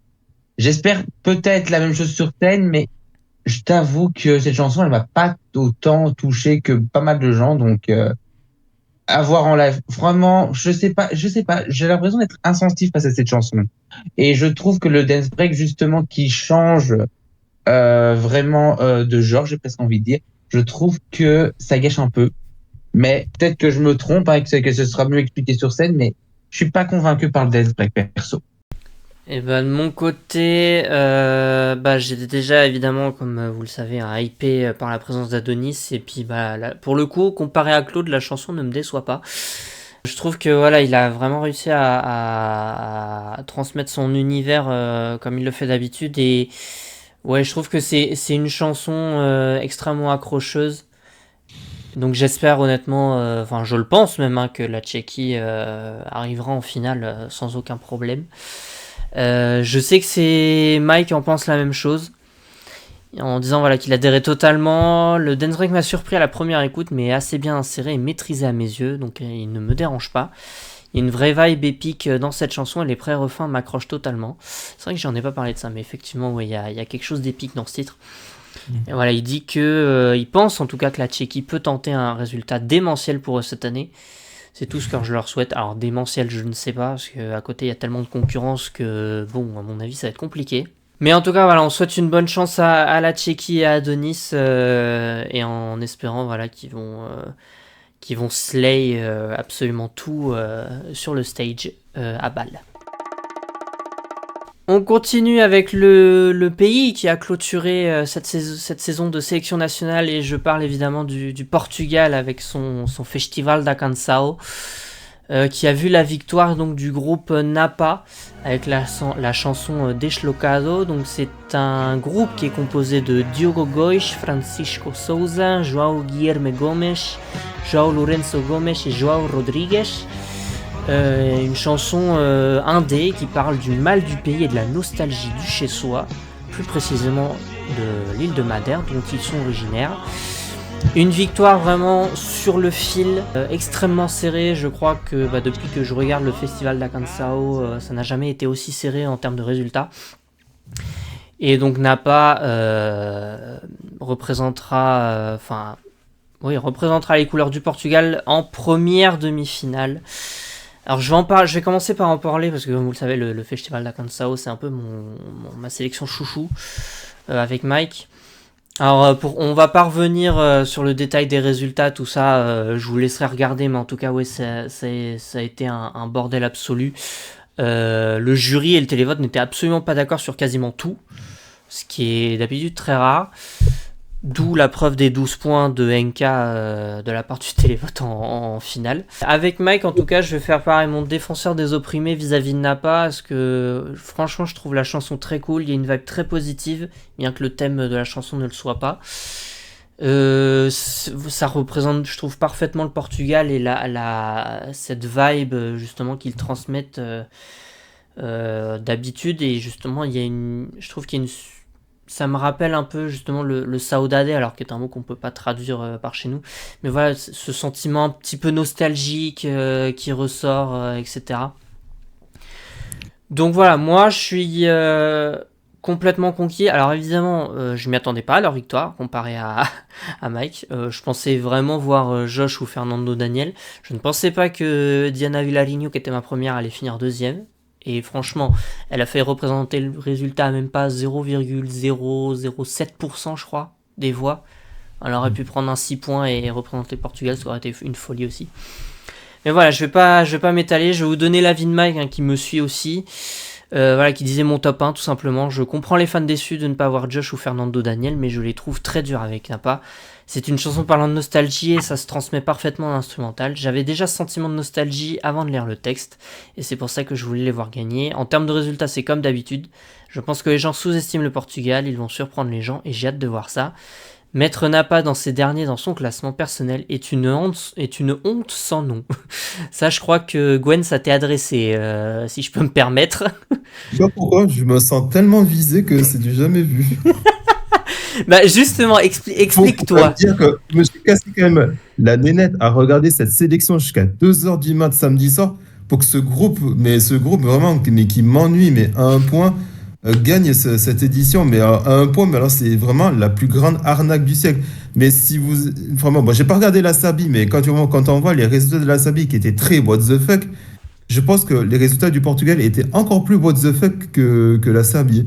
J'espère peut-être la même chose sur scène, mais je t'avoue que cette chanson, elle m'a pas autant touché que pas mal de gens. Donc, à voir en live. Vraiment, je sais pas. J'ai l'impression d'être insensitif face à cette chanson. Et je trouve que le dance break, justement, qui change vraiment de genre, j'ai presque envie de dire, je trouve que ça gâche un peu. Mais peut-être que je me trompe, hein, que ce sera mieux expliqué sur scène, mais je suis pas convaincu par le dance break perso. Et ben de mon côté, j'étais déjà évidemment, comme vous le savez, hypé par la présence d'Adonis. Et puis pour le coup, comparé à Claude, la chanson ne me déçoit pas. Je trouve que voilà, il a vraiment réussi à transmettre son univers comme il le fait d'habitude. Et ouais, je trouve que c'est une chanson extrêmement accrocheuse. Donc j'espère honnêtement, enfin je le pense même, hein, que la Tchéquie arrivera en finale sans aucun problème. Je sais que c'est Mike qui en pense la même chose, en disant voilà, qu'il adhérait totalement. Le dance break m'a surpris à la première écoute, mais assez bien inséré et maîtrisé à mes yeux, donc il ne me dérange pas. Il y a une vraie vibe épique dans cette chanson et les pré-refrains m'accrochent totalement. C'est vrai que j'en ai pas parlé de ça, mais effectivement, ouais, il y a quelque chose d'épique dans ce titre. Et voilà, il dit que il pense en tout cas que la Tchéquie peut tenter un résultat démentiel pour eux cette année. C'est tout ce que je leur souhaite. Alors démentiel, je ne sais pas, parce qu'à côté il y a tellement de concurrence que bon, à mon avis, ça va être compliqué. Mais en tout cas, voilà, on souhaite une bonne chance à la Tchéquie et à Adonis, et en espérant voilà qu'ils vont slay absolument tout sur le stage à Bâle. On continue avec le pays qui a clôturé cette saison de sélection nationale, et je parle évidemment du Portugal avec son Festival da Canção, qui a vu la victoire donc du groupe Napa avec la chanson Deslocado. Donc c'est un groupe qui est composé de Diogo Gois, Francisco Souza, João Guilherme Gomes, João Lourenço Gomes et João Rodrigues. Une chanson indé qui parle du mal du pays et de la nostalgie du chez-soi, plus précisément de l'île de Madère dont ils sont originaires. Une victoire vraiment sur le fil, extrêmement serrée. Je crois que depuis que je regarde le festival da Canção, ça n'a jamais été aussi serré en termes de résultats. Et donc Napa représentera les couleurs du Portugal en première demi-finale. Alors je vais commencer par en parler parce que comme vous le savez, le Festival da Canção, c'est un peu ma sélection chouchou avec Mike. Alors on va pas revenir sur le détail des résultats, tout ça, je vous laisserai regarder, mais en tout cas ouais, ça a été un bordel absolu. Le jury et le télévote n'étaient absolument pas d'accord sur quasiment tout. ce qui est d'habitude très rare. D'où la preuve des 12 points de NK de la part du télévote en finale. Avec Mike, en tout cas, je vais faire pareil, mon défenseur des opprimés vis-à-vis de Nappa, parce que franchement, je trouve la chanson très cool. Il y a une vibe très positive, bien que le thème de la chanson ne le soit pas. Ça représente, je trouve, parfaitement le Portugal et cette vibe justement qu'ils transmettent d'habitude. Et justement, je trouve qu'il y a ça me rappelle un peu justement le saudade, alors qui est un mot qu'on peut pas traduire par chez nous, mais voilà, ce sentiment un petit peu nostalgique qui ressort, etc. Donc voilà, moi je suis complètement conquis. Alors évidemment, je m'y attendais pas à leur victoire comparé à Mike. Je pensais vraiment voir Josh ou Fernando Daniel. Je ne pensais pas que Diana Vilarinho, qui était ma première, allait finir deuxième. Et franchement, elle a fait représenter le résultat à même pas 0,007%, je crois, des voix. Elle aurait pu prendre un 6 points et représenter le Portugal, ça aurait été une folie aussi. Mais voilà, je vais pas m'étaler, je vais vous donner l'avis de Mike, qui me suit aussi. Voilà, qui disait mon top 1 tout simplement. Je comprends les fans déçus de ne pas avoir Josh ou Fernando Daniel, mais je les trouve très durs avec Nappa. C'est une chanson parlant de nostalgie et ça se transmet parfaitement en instrumental. J'avais déjà ce sentiment de nostalgie avant de lire le texte et c'est pour ça que je voulais les voir gagner. En termes de résultats, c'est comme d'habitude. Je pense que les gens sous-estiment le Portugal, ils vont surprendre les gens et j'ai hâte de voir ça. Mettre Nappa dans ces derniers dans son classement personnel est une honte sans nom. Ça, je crois que Gwen, ça t'est adressé, si je peux me permettre. Je sais pas pourquoi, je me sens tellement visé que c'est du jamais vu. Bah justement, explique-toi. Faut dire que je me suis cassé quand même la nénette à regarder cette sélection jusqu'à 2h du mat samedi soir pour que ce groupe vraiment, mais qui m'ennuie, mais à un point, gagne cette édition, mais à un point, mais alors c'est vraiment la plus grande arnaque du siècle. Mais si vous, vraiment, bon, j'ai pas regardé la Sabi, mais quand on voit les résultats de la Sabi qui étaient très what the fuck, je pense que les résultats du Portugal étaient encore plus what the fuck que la Sabi.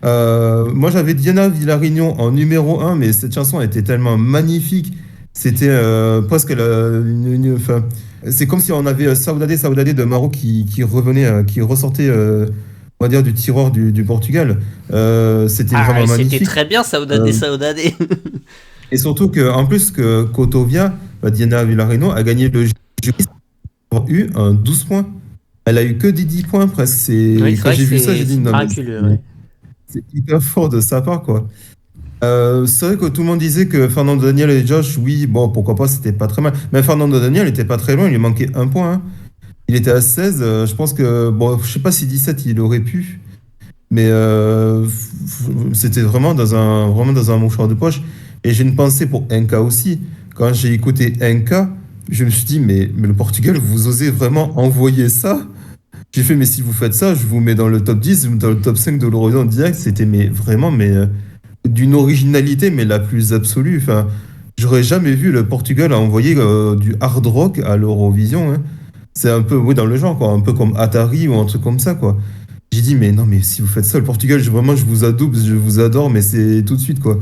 Moi j'avais Diana Vilarinho en numéro 1, mais cette chanson était tellement magnifique. C'était presque enfin, c'est comme si on avait Saudade de Maroc qui revenait, qui ressortait, on va dire, du tiroir du Portugal. C'était vraiment magnifique. C'était très bien, Saudade. Et surtout qu'en plus que Kotovia, Diana Vilarinho a gagné le jury, a eu un 12 points. Elle a eu que des 10 points presque. Quand j'ai vu ça, j'ai dit non, miraculeux, ouais. C'est hyper fort de sa part, quoi. C'est vrai que tout le monde disait que Fernando Daniel et Josh, oui, bon, pourquoi pas, c'était pas très mal. Mais Fernando Daniel était pas très loin, il lui manquait un point. Hein. Il était à 16, je pense que, bon, je sais pas si 17 il aurait pu, mais c'était vraiment dans un mouchoir de poche. Et j'ai une pensée pour NK aussi. Quand j'ai écouté NK, je me suis dit, mais le Portugal, vous osez vraiment envoyer ça? J'ai fait, mais si vous faites ça, je vous mets dans le top 10, dans le top 5 de l'Eurovision direct. C'était vraiment d'une originalité, mais la plus absolue. Enfin, j'aurais jamais vu le Portugal envoyer du hard rock à l'Eurovision. Hein. C'est un peu, oui, dans le genre, quoi, un peu comme Atari ou un truc comme ça, quoi. J'ai dit, mais non, mais si vous faites ça, le Portugal, vraiment, je vous adoube, je vous adore, mais c'est tout de suite, quoi.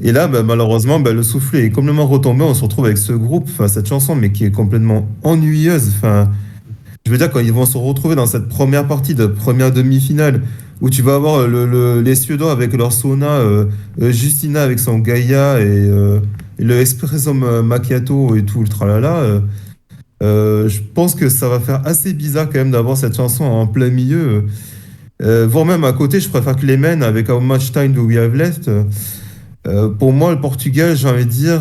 Et là, malheureusement, le soufflet est complètement retombé. On se retrouve avec ce groupe, cette chanson, mais qui est complètement ennuyeuse. Enfin, je veux dire, quand ils vont se retrouver dans cette première partie de première demi-finale, où tu vas avoir les Suédois avec leur sauna, Justina avec son Gaïa et le Espresso Macchiato et tout le tralala, je pense que ça va faire assez bizarre quand même d'avoir cette chanson en plein milieu. Voire même à côté, je préfère Clemen avec How Much Time Do We Have Left. Pour moi, le Portugal, j'ai envie de dire,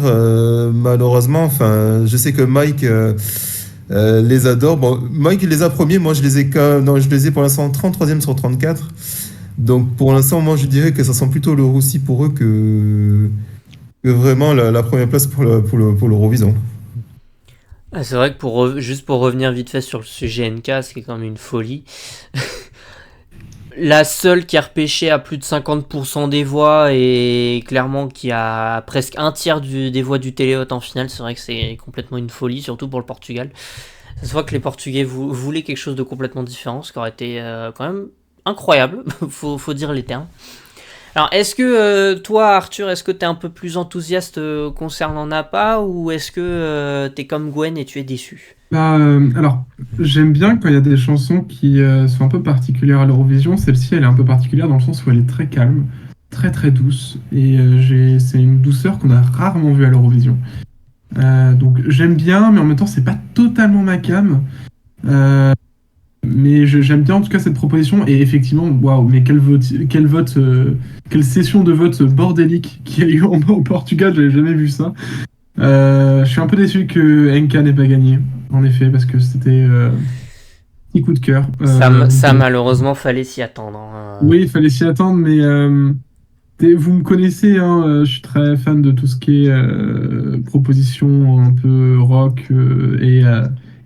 malheureusement, enfin, je sais que Mike les adore. Bon, Mike les a premiers, moi je les ai pour l'instant 33e sur 34. Donc pour l'instant, moi je dirais que ça sent plutôt le roussi pour eux que vraiment la première place pour l'Eurovision. C'est vrai que juste pour revenir vite fait sur le sujet NK, c'est quand même une folie. La seule qui a repêché à plus de 50% des voix et clairement qui a presque un tiers des voix du télévote en finale, c'est vrai que c'est complètement une folie, surtout pour le Portugal. Ça se voit que les Portugais voulaient quelque chose de complètement différent, ce qui aurait été quand même incroyable, faut dire les termes. Alors est-ce que toi Arthur, est-ce que t'es un peu plus enthousiaste concernant Nappa ou est-ce que t'es comme Gwen et tu es déçu ? Alors, j'aime bien quand il y a des chansons qui sont un peu particulières à l'Eurovision. Celle-ci, elle est un peu particulière dans le sens où elle est très calme, très très douce. Et c'est une douceur qu'on a rarement vue à l'Eurovision. Donc j'aime bien, mais en même temps, c'est pas totalement ma came. Mais j'aime bien en tout cas cette proposition. Et effectivement, waouh, mais quelle session de vote bordélique qu'il y a eu au Portugal, j'avais jamais vu ça. Je suis un peu déçu que Enka n'ait pas gagné, en effet, parce que c'était un petit coup de cœur. Ça, malheureusement, fallait s'y attendre. Hein. Oui, il fallait s'y attendre, mais vous me connaissez, hein, je suis très fan de tout ce qui est proposition un peu rock et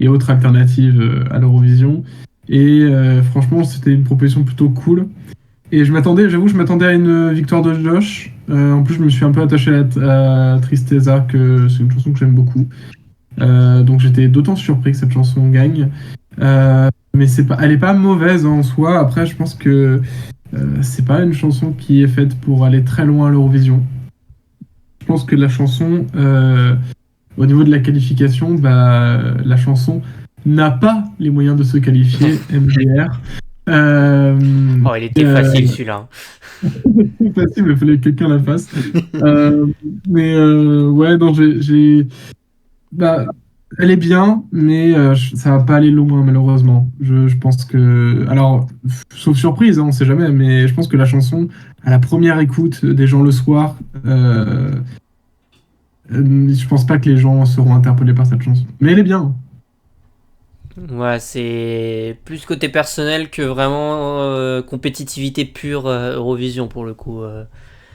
autres alternatives à l'Eurovision. Et franchement, c'était une proposition plutôt cool. Et je m'attendais à une victoire de Josh. En plus, je me suis un peu attaché à Tristeza, que c'est une chanson que j'aime beaucoup. Donc j'étais d'autant surpris que cette chanson gagne. Mais elle est pas mauvaise en soi. Après, je pense que c'est pas une chanson qui est faite pour aller très loin à l'Eurovision. Je pense que la chanson, au niveau de la qualification, la chanson n'a pas les moyens de se qualifier, MDR. Oh, il était facile celui-là. Facile, mais il fallait que quelqu'un la fasse. Ouais, non, elle est bien, mais ça va pas aller loin, malheureusement. Je pense que... Alors, sauf surprise, hein, on sait jamais, mais je pense que la chanson, à la première écoute des gens le soir, je pense pas que les gens seront interpellés par cette chanson. Mais elle est bien. Ouais, c'est plus côté personnel que vraiment compétitivité pure Eurovision pour le coup.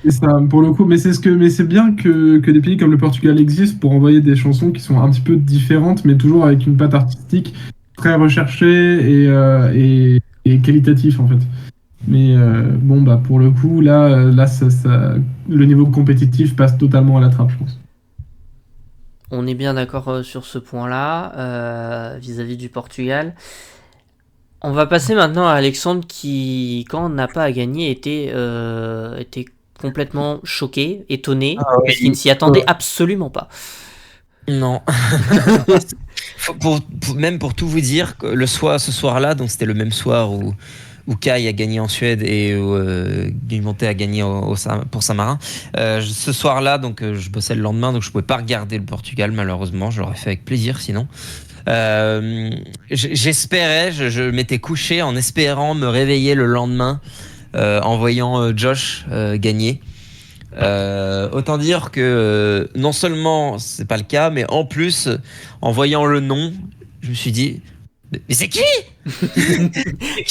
C'est ça, pour le coup, mais c'est bien que des pays comme le Portugal existent pour envoyer des chansons qui sont un petit peu différentes, mais toujours avec une patte artistique très recherchée et qualitatif en fait. Mais bon, pour le coup, là le niveau compétitif passe totalement à la trappe, je pense. On est bien d'accord sur ce point-là vis-à-vis du Portugal. On va passer maintenant à Alexandre qui, quand on n'a pas à gagner, était complètement choqué, étonné, parce qu'il ne s'y attendait absolument pas. Non. Même pour tout vous dire, ce soir-là, donc c'était le même soir où Kai a gagné en Suède et où Guillemot a gagné pour Saint-Marin. Ce soir-là, donc je bossais le lendemain, donc je pouvais pas regarder le Portugal malheureusement. Je l'aurais fait avec plaisir sinon. J'espérais, je m'étais couché en espérant me réveiller le lendemain en voyant Josh gagner. Autant dire que non seulement c'est pas le cas, mais en plus, en voyant le nom, je me suis dit, mais c'est qui?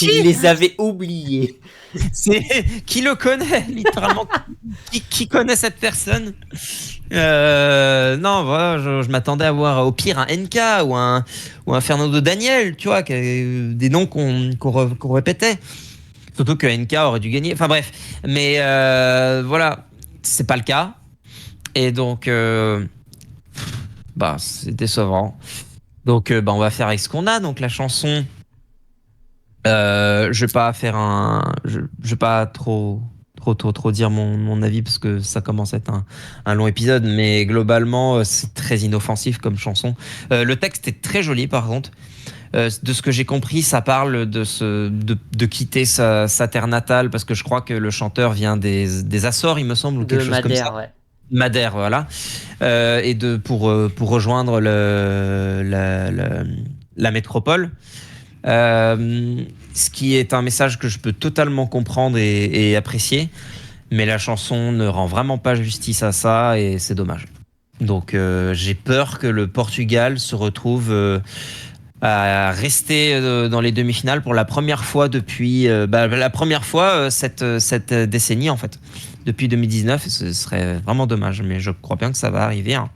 Il les avait oubliés. Qui le connaît, littéralement? Qui connaît cette personne? Non, voilà, je m'attendais à voir au pire un NK ou un Fernando Daniel, tu vois, des noms qu'on répétait. Surtout que NK aurait dû gagner. Enfin bref, mais voilà, c'est pas le cas. Et donc, c'est décevant. Donc, on va faire avec ce qu'on a. Donc la chanson, je vais pas trop dire mon avis parce que ça commence à être un long épisode, mais globalement c'est très inoffensif comme chanson. Le texte est très joli par contre. De ce que j'ai compris, ça parle de quitter sa terre natale parce que je crois que le chanteur vient des Açores, il me semble, ou quelque chose comme ça. Ouais. Madère, voilà. Et pour rejoindre la métropole. Ce qui est un message que je peux totalement comprendre et apprécier, mais la chanson ne rend vraiment pas justice à ça et c'est dommage. Donc j'ai peur que le Portugal se retrouve à rester dans les demi-finales pour la première fois depuis cette décennie en fait, depuis 2019. Ce serait vraiment dommage, mais je crois bien que ça va arriver. Hein.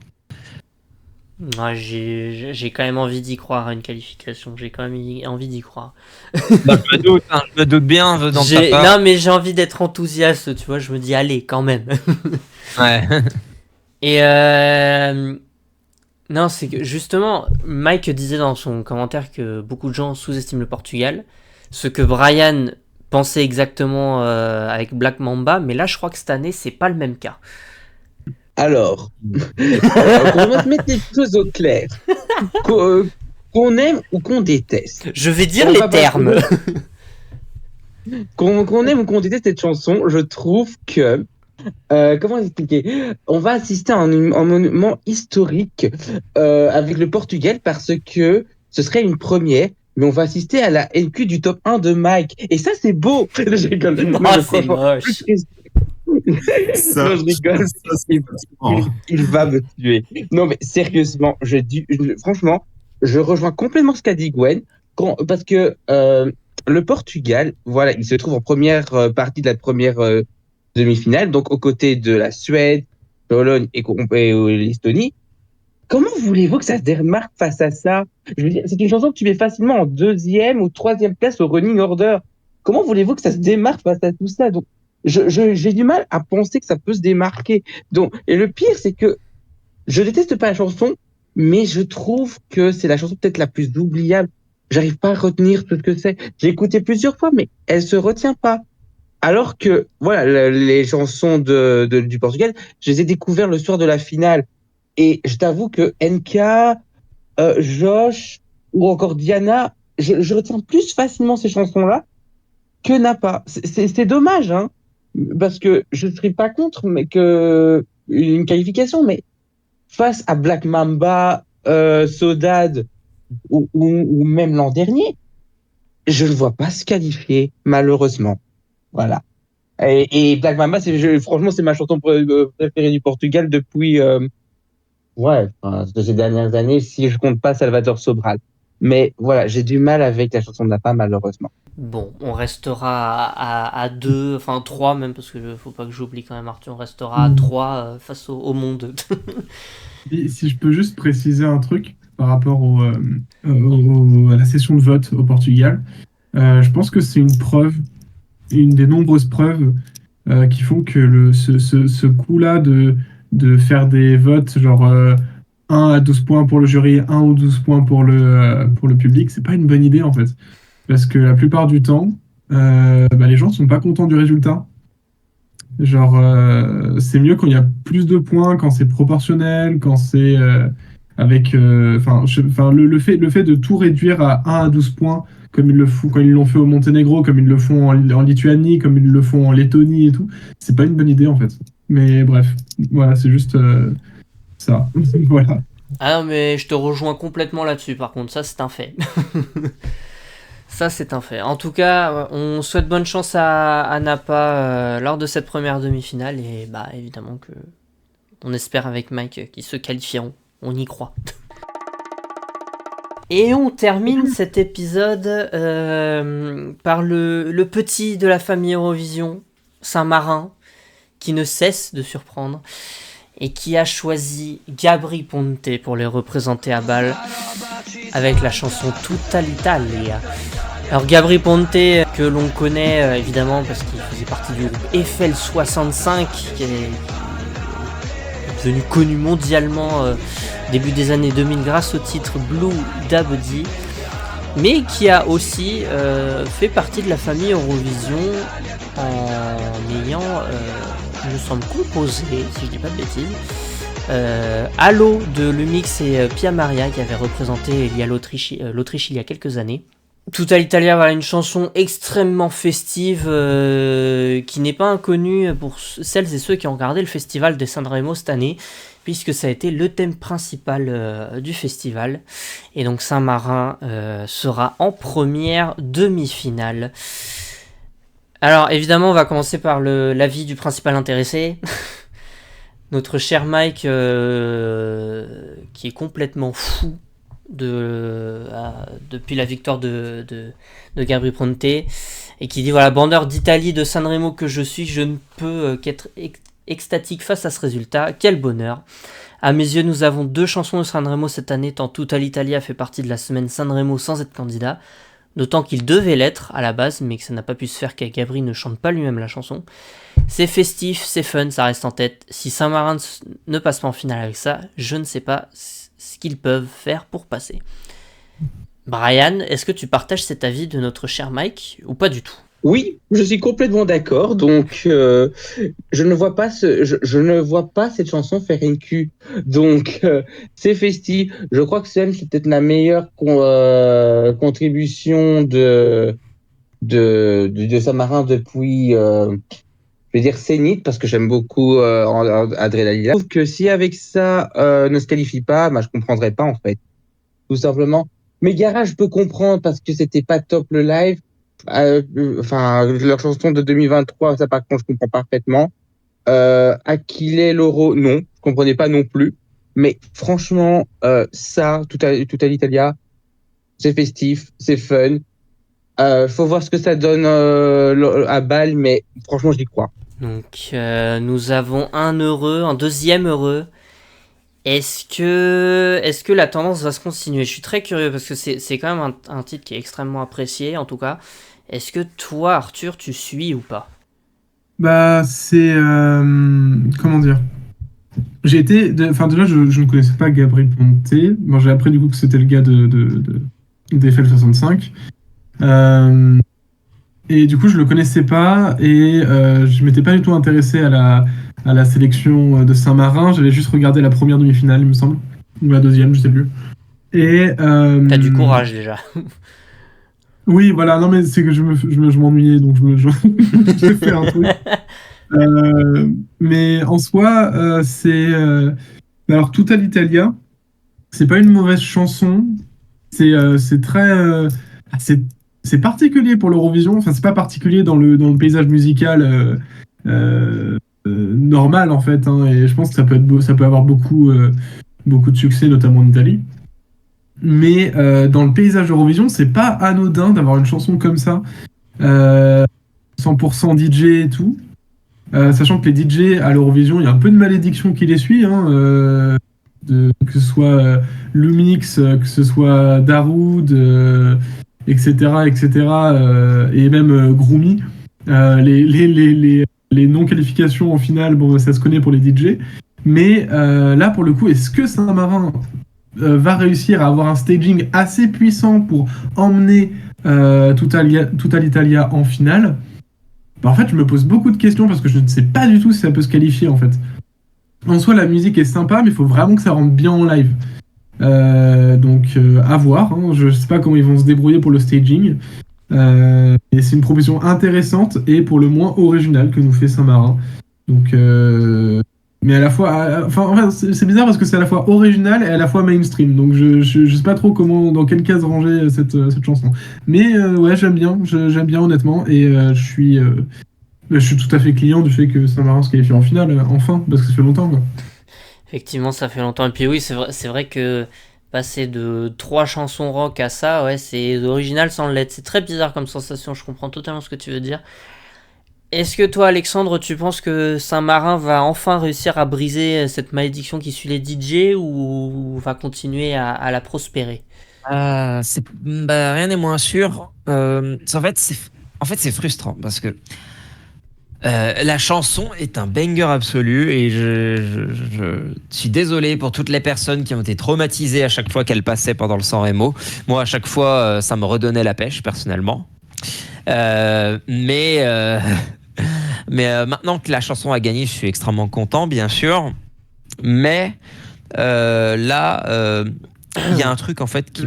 Ouais, j'ai quand même envie d'y croire à une qualification. J'ai quand même envie d'y croire. Je me doute bien dans ta part. Non, mais j'ai envie d'être enthousiaste, tu vois. Je me dis, allez, quand même. Ouais. Et non, c'est que justement, Mike disait dans son commentaire que beaucoup de gens sous-estiment le Portugal. Ce que Brian pensait exactement avec Black Mamba. Mais là, je crois que cette année, c'est pas le même cas. Alors, on va se mettre les choses au clair. qu'on aime ou qu'on déteste. Je vais dire On les va pas- termes. Qu'on aime ou qu'on déteste cette chanson, je trouve que comment expliquer? On va assister à un monument historique avec le Portugal parce que ce serait une première, mais on va assister à la NQ du top 1 de Mike. Et ça, c'est beau! Je rigole. Non, mais Oh, c'est franchement, moche. non, je rigole. Il va me tuer. Non, mais sérieusement, franchement, je rejoins complètement ce qu'a dit Gwen, parce que le Portugal, voilà, il se trouve en première partie de la première demi-finale, donc aux côtés de la Suède, Pologne et l'Estonie. Comment voulez-vous que ça se démarque face à ça? Je veux dire, c'est une chanson que tu mets facilement en deuxième ou troisième place au running order. Comment voulez-vous que ça se démarque face à tout ça? Donc, j'ai du mal à penser que ça peut se démarquer. Donc, et le pire, c'est que je déteste pas la chanson, mais je trouve que c'est la chanson peut-être la plus oubliable. J'arrive pas à retenir tout ce que c'est. J'ai écouté plusieurs fois, mais elle se retient pas. Alors que, voilà, les chansons du Portugal, je les ai découvertes le soir de la finale. Et je t'avoue que NK, Josh ou encore Diana, je retiens plus facilement ces chansons-là que Napa. C'est dommage, hein, parce que je ne serais pas contre mais que une qualification, mais face à Black Mamba, Sodad ou même l'an dernier, je ne vois pas se qualifier, malheureusement. Voilà. Et Black Mamba, franchement, c'est ma chanson préférée du Portugal depuis, de ces dernières années, si je compte pas Salvador Sobral. Mais voilà, j'ai du mal avec la chanson de Napa, malheureusement. Bon, on restera à 2, enfin 3 même, parce que faut pas que j'oublie quand même Arthur, on restera à 3 face au monde. Et si je peux juste préciser un truc par rapport à la session de vote au Portugal, je pense que c'est une des nombreuses preuves qui font que ce coup-là de faire des votes genre 1 à 12 points pour le jury, 1 ou 12 points pour le public, c'est pas une bonne idée en fait. Parce que la plupart du temps, les gens sont pas contents du résultat. Genre, c'est mieux quand il y a plus de points, quand c'est proportionnel, quand c'est avec. Le fait de tout réduire à 1 à 12 points, comme ils le font, quand ils l'ont fait au Monténégro, comme ils le font en Lituanie, comme ils le font en Lettonie et tout, c'est pas une bonne idée en fait. Mais bref, voilà, c'est juste ça. Voilà. Ah non, mais je te rejoins complètement là-dessus, par contre, ça c'est un fait. Ça c'est un fait. En tout cas, on souhaite bonne chance à Napa lors de cette première demi-finale, et bah évidemment que on espère avec Mike qu'ils se qualifieront, on y croit. Et on termine cet épisode par le petit de la famille Eurovision, Saint-Marin, qui ne cesse de surprendre et qui a choisi Gabry Ponte pour les représenter à Bâle avec la chanson Tutta l'Italia. Alors Gabry Ponte, que l'on connaît évidemment parce qu'il faisait partie du groupe FL65, qui est devenu connu mondialement début des années 2000 grâce au titre Blue Dabody, mais qui a aussi fait partie de la famille Eurovision en ayant, il me semble, composé, si je dis pas de bêtises, Allo de Lumix et Pia Maria, qui avait représenté l'Autriche il y a quelques années. Tutta l'Italia, voilà, une chanson extrêmement festive qui n'est pas inconnue pour celles et ceux qui ont regardé le festival de Sanremo cette année, puisque ça a été le thème principal du festival. Et donc Saint-Marin sera en première demi-finale. Alors évidemment, on va commencer par l'avis du principal intéressé. Notre cher Mike, qui est complètement fou depuis la victoire de Gabry Ponte, et qui dit voilà, bandeur d'Italie de Sanremo que je suis, je ne peux qu'être extatique face à ce résultat, quel bonheur. À mes yeux, nous avons 2 chansons de Sanremo cette année, tant Tutta l'Italia fait partie de la semaine Sanremo sans être candidat, d'autant qu'il devait l'être à la base, mais que ça n'a pas pu se faire car Gabry ne chante pas lui-même la chanson. C'est festif, c'est fun, ça reste en tête. Si Saint-Marin ne passe pas en finale avec ça, je ne sais pas ce qu'ils peuvent faire pour passer. Brian, est-ce que tu partages cet avis de notre cher Mike ou pas du tout ? Oui, je suis complètement d'accord. Donc, je ne vois pas je ne vois pas cette chanson faire une cul. Donc, c'est festif. Je crois que c'est peut-être la meilleure contribution de Samarin depuis, je vais dire Zénith, parce que j'aime beaucoup Adrénaline. Je trouve que si avec ça ne se qualifie pas, bah, je comprendrais pas en fait, tout simplement. Mais Garage, je peux comprendre parce que c'était pas top le live. Enfin, leur chanson de 2023, ça par contre, je comprends parfaitement. Achille Loro, non, je comprenais pas non plus. Mais franchement, ça, tout à l'Italia, c'est festif, c'est fun. Faut voir ce que ça donne à Bâle, mais franchement, j'y crois. Donc, nous avons un deuxième heureux. Est-ce que la tendance va se continuer? Je suis très curieux parce que c'est quand même un titre qui est extrêmement apprécié, en tout cas. Est-ce que toi, Arthur, tu suis ou pas? Bah, c'est. Comment dire? Enfin, déjà, je ne connaissais pas Gabriel Ponte. Bon, j'ai appris du coup que c'était le gars d'Eiffel 65. Euh, et du coup, je le connaissais pas et je m'étais pas du tout intéressé à la sélection de Saint-Marin. J'avais juste regardé la première demi-finale, il me semble, ou la deuxième, je sais plus. Et T'as du courage déjà. oui, voilà, non mais c'est que je m'ennuyais, donc j'ai fait un truc. Mais en soi, alors Tutta l'Italia, c'est pas une mauvaise chanson. C'est très, c'est c'est particulier pour l'Eurovision. Enfin, c'est pas particulier dans le paysage musical normal en fait, hein, et je pense que ça peut avoir beaucoup de succès, notamment en Italie. Mais dans le paysage Eurovision, c'est pas anodin d'avoir une chanson comme ça, euh, 100% DJ et tout. Sachant que les DJ à l'Eurovision, il y a un peu de malédiction qui les suit, hein, que ce soit Lumix, que ce soit Darude, etc., etc., et même Groomy. Les non-qualifications en finale, bon, ça se connaît pour les DJ. Mais là, pour le coup, est-ce que Saint-Marin va réussir à avoir un staging assez puissant pour emmener Tutta l'Italia en finale? Bah, en fait, je me pose beaucoup de questions parce que je ne sais pas du tout si ça peut se qualifier en fait. En soi, la musique est sympa, mais il faut vraiment que ça rentre bien en live. Donc, à voir, hein. Je ne sais pas comment ils vont se débrouiller pour le staging. Et c'est une proposition intéressante et pour le moins originale que nous fait Saint-Marin. Donc, mais à la fois, enfin, c'est bizarre parce que c'est à la fois original et à la fois mainstream. Donc, je sais pas trop dans quelle case ranger cette chanson. Mais ouais, j'aime bien honnêtement, et je suis tout à fait client du fait que Saint-Marin se qualifie en finale, enfin, parce que ça fait longtemps, quoi. Effectivement, ça fait longtemps. Et puis oui, c'est vrai que passer de 3 chansons rock à ça, ouais, c'est original sans l'être. C'est très bizarre comme sensation, je comprends totalement ce que tu veux dire. Est-ce que toi, Alexandre, tu penses que Saint-Marin va enfin réussir à briser cette malédiction qui suit les DJ ou va continuer à la prospérer? Rien n'est moins sûr. En fait, c'est frustrant parce que la chanson est un banger absolu et je suis désolé pour toutes les personnes qui ont été traumatisées à chaque fois qu'elle passait pendant le San Remo. Moi, à chaque fois, ça me redonnait la pêche personnellement. Euh, mais euh, mais maintenant que la chanson a gagné, je suis extrêmement content, bien sûr. Mais là, il y a un truc en fait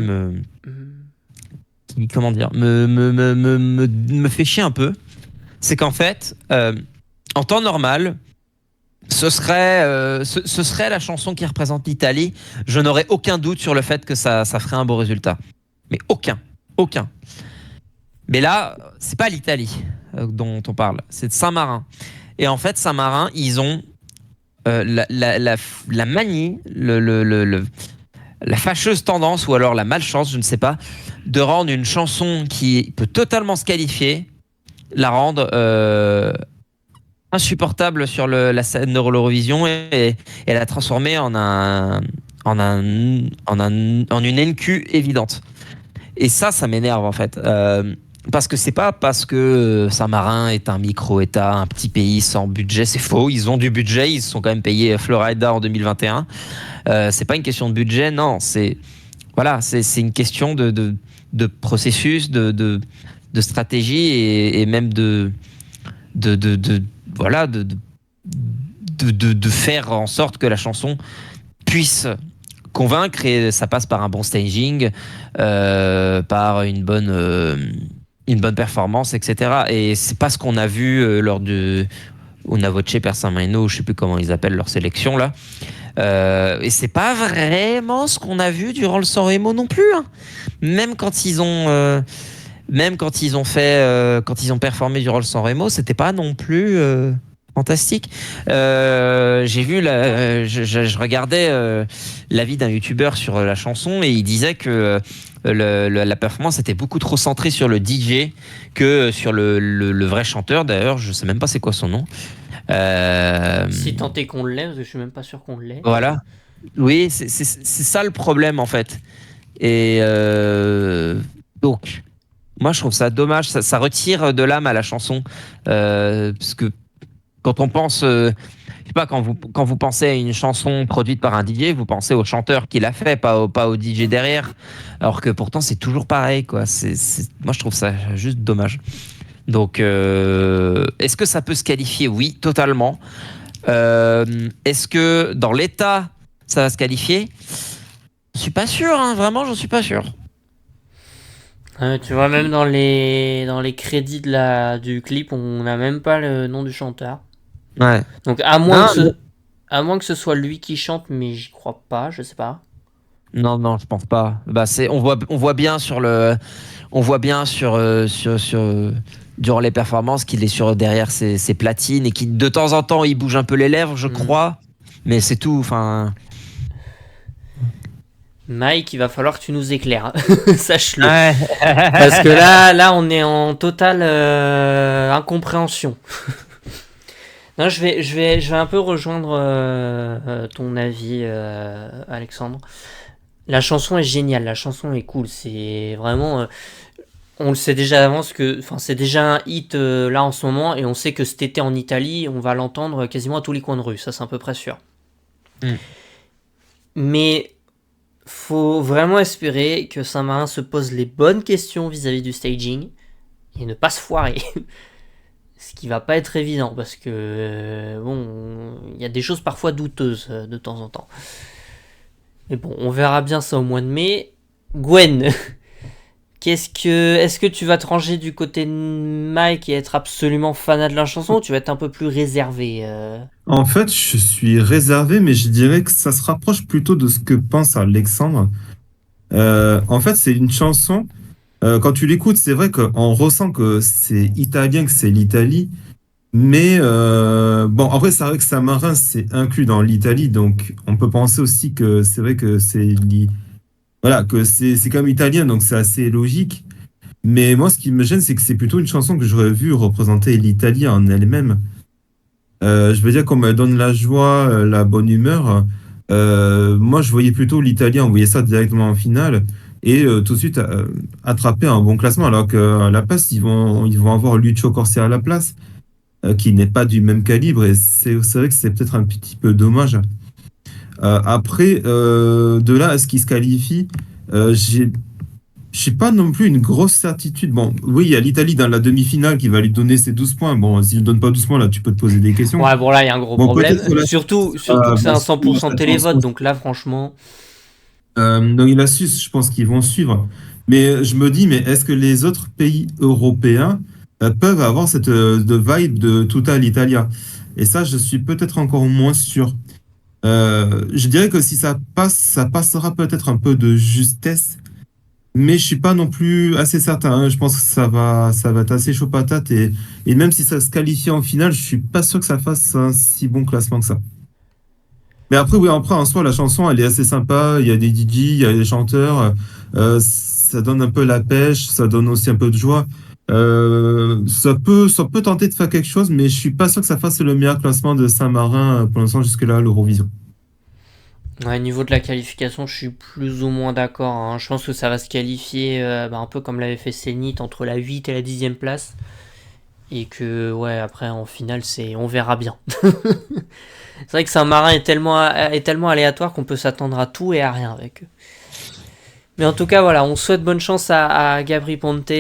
comment dire, me fait chier un peu. C'est qu'en fait, en temps normal, ce serait la chanson qui représente l'Italie. Je n'aurais aucun doute sur le fait que ça ferait un beau résultat. Mais aucun. Mais là, c'est pas l'Italie dont on parle, c'est de Saint-Marin. Et en fait, Saint-Marin, ils ont la manie, la fâcheuse tendance, ou alors la malchance, je ne sais pas, de rendre une chanson qui peut totalement se qualifier, la rendre insupportable sur la scène de l'Eurovision et la transformer en une NQ évidente. Et ça m'énerve en fait. Parce que c'est pas parce que Saint-Marin est un micro-État, un petit pays sans budget, c'est faux. Ils ont du budget, ils se sont quand même payés Florida en 2021. C'est pas une question de budget, non. C'est une question de processus, stratégie et même voilà, de faire en sorte que la chanson puisse convaincre, et ça passe par un bon staging, par une bonne performance, etc. Et c'est pas ce qu'on a vu lors de Una Voce per San Marino, je sais plus comment ils appellent leur sélection là. Et c'est pas vraiment ce qu'on a vu durant le San Remo non plus, hein. Même quand ils ont performé durant le San Remo, c'était pas non plus fantastique. J'ai vu je regardais l'avis d'un youtubeur sur la chanson, et il disait que la performance était beaucoup trop centrée sur le DJ que sur le vrai chanteur. D'ailleurs, je sais même pas c'est quoi son nom. Si tant est qu'on l'ait, parce que je suis même pas sûr qu'on l'ait. Voilà. Oui, c'est ça le problème en fait. Et donc, moi je trouve ça dommage. Ça retire de l'âme à la chanson, parce que quand on pense, je sais pas, quand vous pensez à une chanson produite par un DJ, vous pensez au chanteur qui l'a fait, pas au DJ derrière. Alors que pourtant c'est toujours pareil, quoi. Moi je trouve ça juste dommage. Donc, est-ce que ça peut se qualifier? Oui, totalement. Est-ce que dans l'état ça va se qualifier? Je suis pas sûr, hein, vraiment, j'en suis pas sûr. Tu vois, même dans les crédits du clip, on n'a même pas le nom du chanteur. Ouais. Donc à moins que ce soit lui qui chante, mais j'y crois pas, je sais pas. Non, je pense pas. Bah on voit bien durant les performances qu'il est derrière ses platines, et qui de temps en temps il bouge un peu les lèvres, je crois. Mais c'est tout. Enfin. Mike, il va falloir que tu nous éclaires, hein. Sache-le. Ouais. Parce que là, on est en totale incompréhension. Non, je vais un peu rejoindre ton avis, Alexandre. La chanson est géniale, la chanson est cool. C'est vraiment, on le sait déjà d'avance c'est déjà un hit là en ce moment, et on sait que cet été en Italie, on va l'entendre quasiment à tous les coins de rue. Ça, c'est à peu près sûr. Mais faut vraiment espérer que Saint-Marin se pose les bonnes questions vis-à-vis du staging et ne pas se foirer. Ce qui va pas être évident, parce que il y a des choses parfois douteuses de temps en temps. Mais bon, on verra bien ça au mois de mai. Gwen, est-ce que tu vas te ranger du côté de Mike et être absolument fanat de la chanson, ou tu vas être un peu plus réservé? En fait, je suis réservé, mais je dirais que ça se rapproche plutôt de ce que pense Alexandre. En fait, c'est une chanson, quand tu l'écoutes, c'est vrai qu'on ressent que c'est italien, que c'est l'Italie. Mais bon, après, c'est vrai que Saint-Marin, c'est inclus dans l'Italie, donc on peut penser aussi que c'est vrai que voilà, que c'est comme italien, donc c'est assez logique. Mais moi, ce qui me gêne, c'est que c'est plutôt une chanson que j'aurais vu représenter l'Italie en elle-même. Je veux dire, qu'on me donne la joie, la bonne humeur. Moi, je voyais plutôt l'Italien envoyer ça directement en finale et tout de suite attraper un bon classement, alors qu'à la place, ils vont avoir Lucio Corsi à la place, qui n'est pas du même calibre, et c'est vrai que c'est peut-être un petit peu dommage. Après, de là à ce qu'il se qualifie, je n'ai pas non plus une grosse certitude. Bon, oui, il y a l'Italie dans la demi-finale qui va lui donner ses 12 points. Bon, s'il ne donne pas 12 points, là, tu peux te poser des questions. Ouais, bon, là, il y a un gros problème. Surtout que c'est un 100% télévote, pense. donc là, franchement... Donc, la Suisse, je pense qu'ils vont suivre. Mais je me dis, mais est-ce que les autres pays européens peuvent avoir cette de vibe de Tutta l'Italia? Et ça, je suis peut-être encore moins sûr. Je dirais que si ça passe, ça passera peut-être un peu de justesse, mais je suis pas non plus assez certain, hein. Je pense que ça va être assez chaud patate, et même si ça se qualifie en finale, je suis pas sûr que ça fasse un si bon classement que ça. Mais après, oui, après, en soi, la chanson, elle est assez sympa. Il y a des DJ, il y a des chanteurs. Ça donne un peu la pêche, ça donne aussi un peu de joie. Ça peut tenter de faire quelque chose, mais je suis pas sûr que ça fasse le meilleur classement de Saint-Marin pour l'instant jusque-là à l'Eurovision. Ouais, au niveau de la qualification, je suis plus ou moins d'accord, hein. Je pense que ça va se qualifier un peu comme l'avait fait Zénith, entre la 8 et la 10e place. Et que, ouais, après, en finale, on verra bien. C'est vrai que Saint-Marin est tellement aléatoire qu'on peut s'attendre à tout et à rien avec eux. Mais en tout cas, voilà, on souhaite bonne chance à Gabry Ponte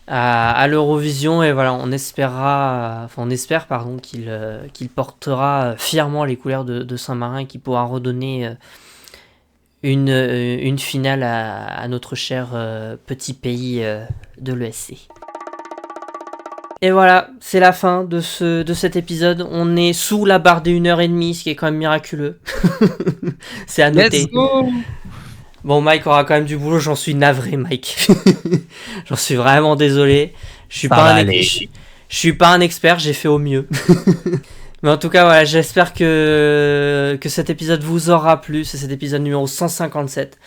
à l'Eurovision et voilà, on espère qu'il portera fièrement les couleurs de Saint-Marin et qu'il pourra redonner une finale à notre cher petit pays de l'ESC. Et voilà, c'est la fin de cet épisode. On est sous la barre des 1h30, ce qui est quand même miraculeux. C'est à noter. Let's go. Bon, Mike aura quand même du boulot, j'en suis navré, Mike. J'en suis vraiment désolé. Je suis pas un expert, j'ai fait au mieux. Mais en tout cas, voilà, j'espère que cet épisode vous aura plu. C'est cet épisode numéro 157.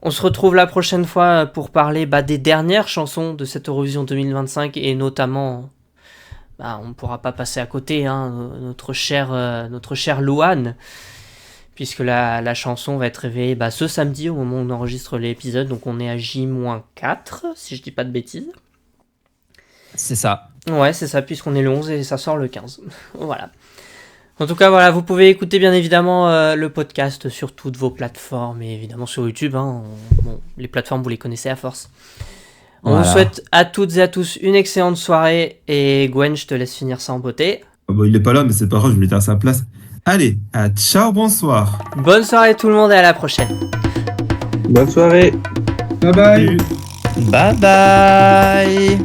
On se retrouve la prochaine fois pour parler des dernières chansons de cette Eurovision 2025 et notamment, on ne pourra pas passer à côté, notre cher Louane, puisque la chanson va être révélée ce samedi au moment où on enregistre l'épisode, donc on est à J-4, si je dis pas de bêtises. C'est ça. Ouais, c'est ça, puisqu'on est le 11 et ça sort le 15. Voilà. En tout cas, voilà, vous pouvez écouter bien évidemment le podcast sur toutes vos plateformes et évidemment sur YouTube. Les plateformes, vous les connaissez à force. On vous souhaite à toutes et à tous une excellente soirée et Gwen, je te laisse finir ça en beauté. Il est pas là, mais c'est pas grave, je vais lui faire sa place. Allez, ciao, bonsoir. Bonne soirée tout le monde et à la prochaine. Bonne soirée. Bye bye. Bye bye.